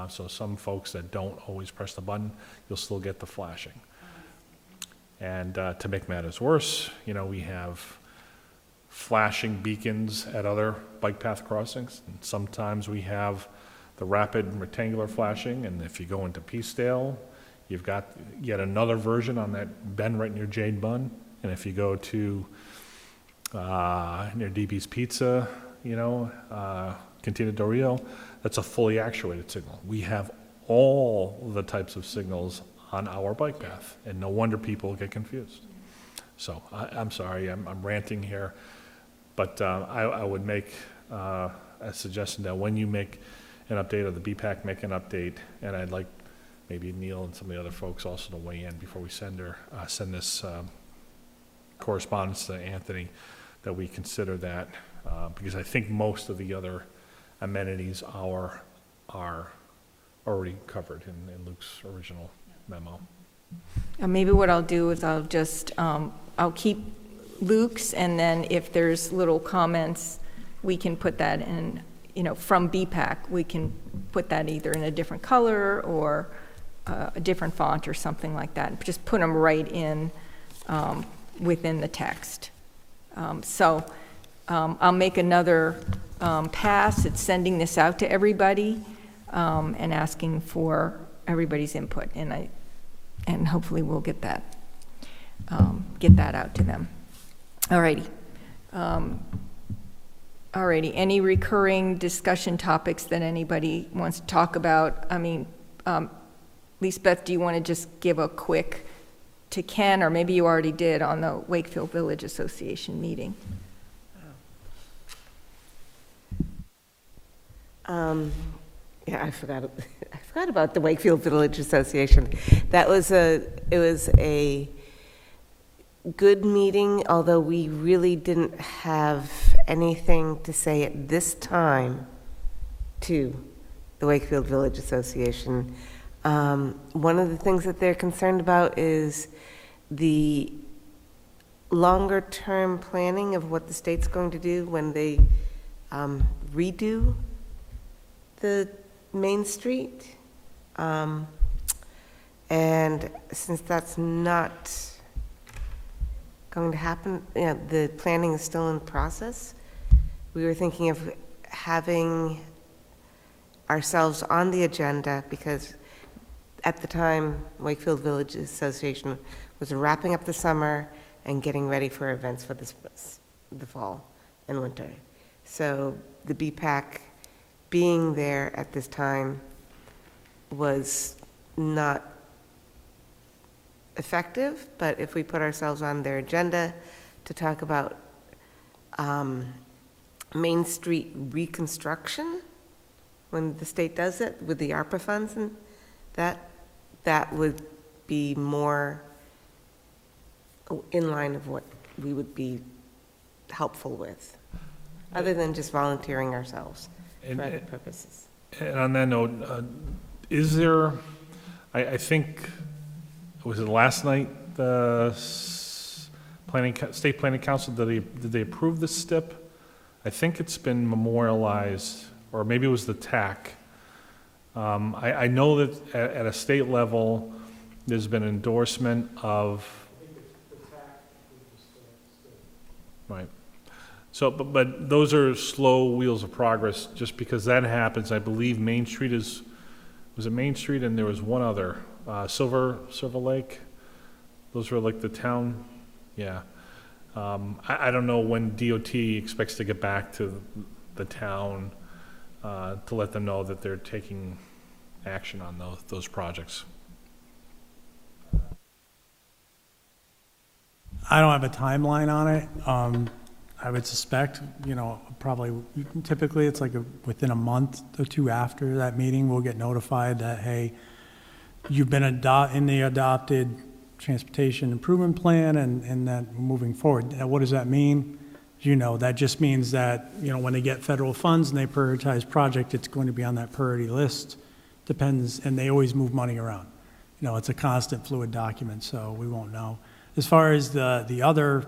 so some folks that don't always press the button, you'll still get the flashing. And to make matters worse, you know, we have flashing beacons at other bike path crossings. And sometimes we have the rapid rectangular flashing, and if you go into Peacedale, you've got yet another version on that bend right near Jade Bun. And if you go to near DB's Pizza, you know, Cantina Del Rio, that's a fully actuated signal. We have all the types of signals on our bike path, and no wonder people get confused. So I'm sorry, I'm ranting here, but I would make a suggestion that when you make an update, or the BPAC make an update, and I'd like maybe Neil and some of the other folks also to weigh in before we send this correspondence to Anthony, that we consider that, because I think most of the other amenities are already covered in Luke's original memo. Maybe what I'll do is I'll just, I'll keep Luke's, and then if there's little comments, we can put that in, you know, from BPAC, we can put that either in a different color or a different font or something like that. Just put them right in within the text. So I'll make another pass at sending this out to everybody and asking for everybody's input, and hopefully we'll get that out to them. Alrighty. Alrighty. Any recurring discussion topics that anybody wants to talk about? I mean, Lisbeth, do you want to just give a quick to Ken, or maybe you already did on the Wakefield Village Association meeting? Yeah, I forgot about the Wakefield Village Association. It was a good meeting, although we really didn't have anything to say at this time to the Wakefield Village Association. One of the things that they're concerned about is the longer-term planning of what the state's going to do when they redo the Main Street. And since that's not going to happen, you know, the planning is still in process, we were thinking of having ourselves on the agenda, because at the time, Wakefield Village Association was wrapping up the summer and getting ready for events for the fall and winter. So the BPAC being there at this time was not effective, but if we put ourselves on their agenda to talk about Main Street reconstruction, when the state does it with the ARPA funds, and that would be more in line of what we would be helpful with, other than just volunteering ourselves for other purposes. And on that note, is there, I think was it last night, the State Planning Council, did they approve the STIP? I think it's been memorialized, or maybe it was the TAC. I know that at a state level, there's been endorsement of. Right. So, but those are slow wheels of progress, just because that happens. I believe Main Street was it Main Street, and there was one other, Silver Lake? Those were like the town, yeah. I don't know when DOT expects to get back to the town to let them know that they're taking action on those projects. I don't have a timeline on it. I would suspect, probably, typically it's like within a month or two after that meeting, we'll get notified that, hey, you've been in the adopted transportation improvement plan and that we're moving forward. Now, what does that mean? That just means that, when they get federal funds and they prioritize project, it's going to be on that priority list. Depends, and they always move money around. It's a constant fluid document, so we won't know. As far as the other,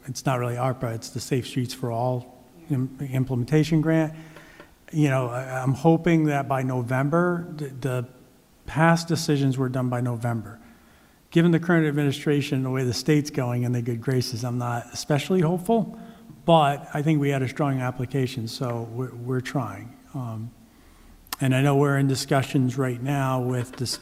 it's not really ARPA, it's the Safe Streets for All implementation grant. I'm hoping that by November, the past decisions were done by November. Given the current administration and the way the state's going in the good graces, I'm not especially hopeful, but I think we had a strong application, so we're trying. And I know we're in discussions right now with this,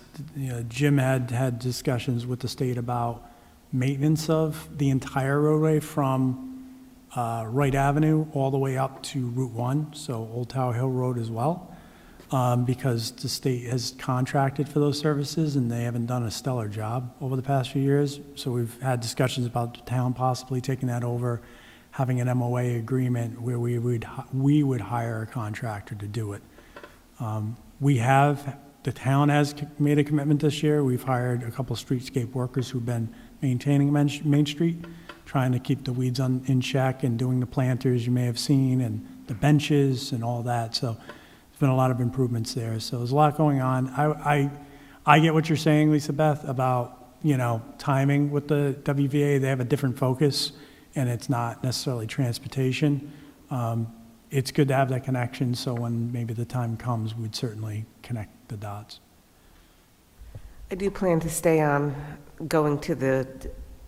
Jim had discussions with the state about maintenance of the entire roadway from Wright Avenue all the way up to Route 1, so Old Tower Hill Road as well, because the state has contracted for those services and they haven't done a stellar job over the past few years. So we've had discussions about the town possibly taking that over, having an MOA agreement where we would hire a contractor to do it. The town has made a commitment this year. We've hired a couple streetscape workers who've been maintaining Main Street, trying to keep the weeds in check and doing the planters you may have seen and the benches and all that. So there's been a lot of improvements there. So there's a lot going on. I get what you're saying, Lisa Beth, about, timing with the WVA. They have a different focus and it's not necessarily transportation. It's good to have that connection. So when maybe the time comes, we'd certainly connect the dots. I do plan to stay on going to the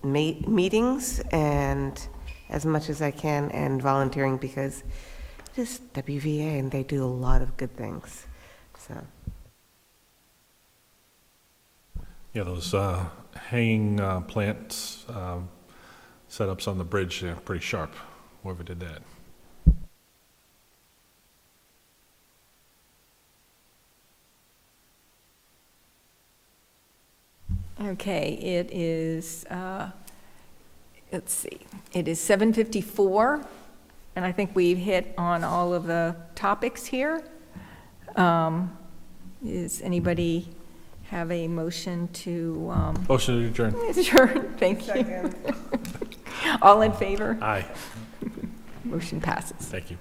meetings and as much as I can and volunteering because it is WVA and they do a lot of good things. So. Yeah, those hanging plants setups on the bridge, they're pretty sharp, whoever did that. Okay, it is, let's see, it is 7:54, and I think we've hit on all of the topics here. Does anybody have a motion to? Motion to adjourn. Adjourn, thank you. Second. All in favor? Aye. Motion passes. Thank you.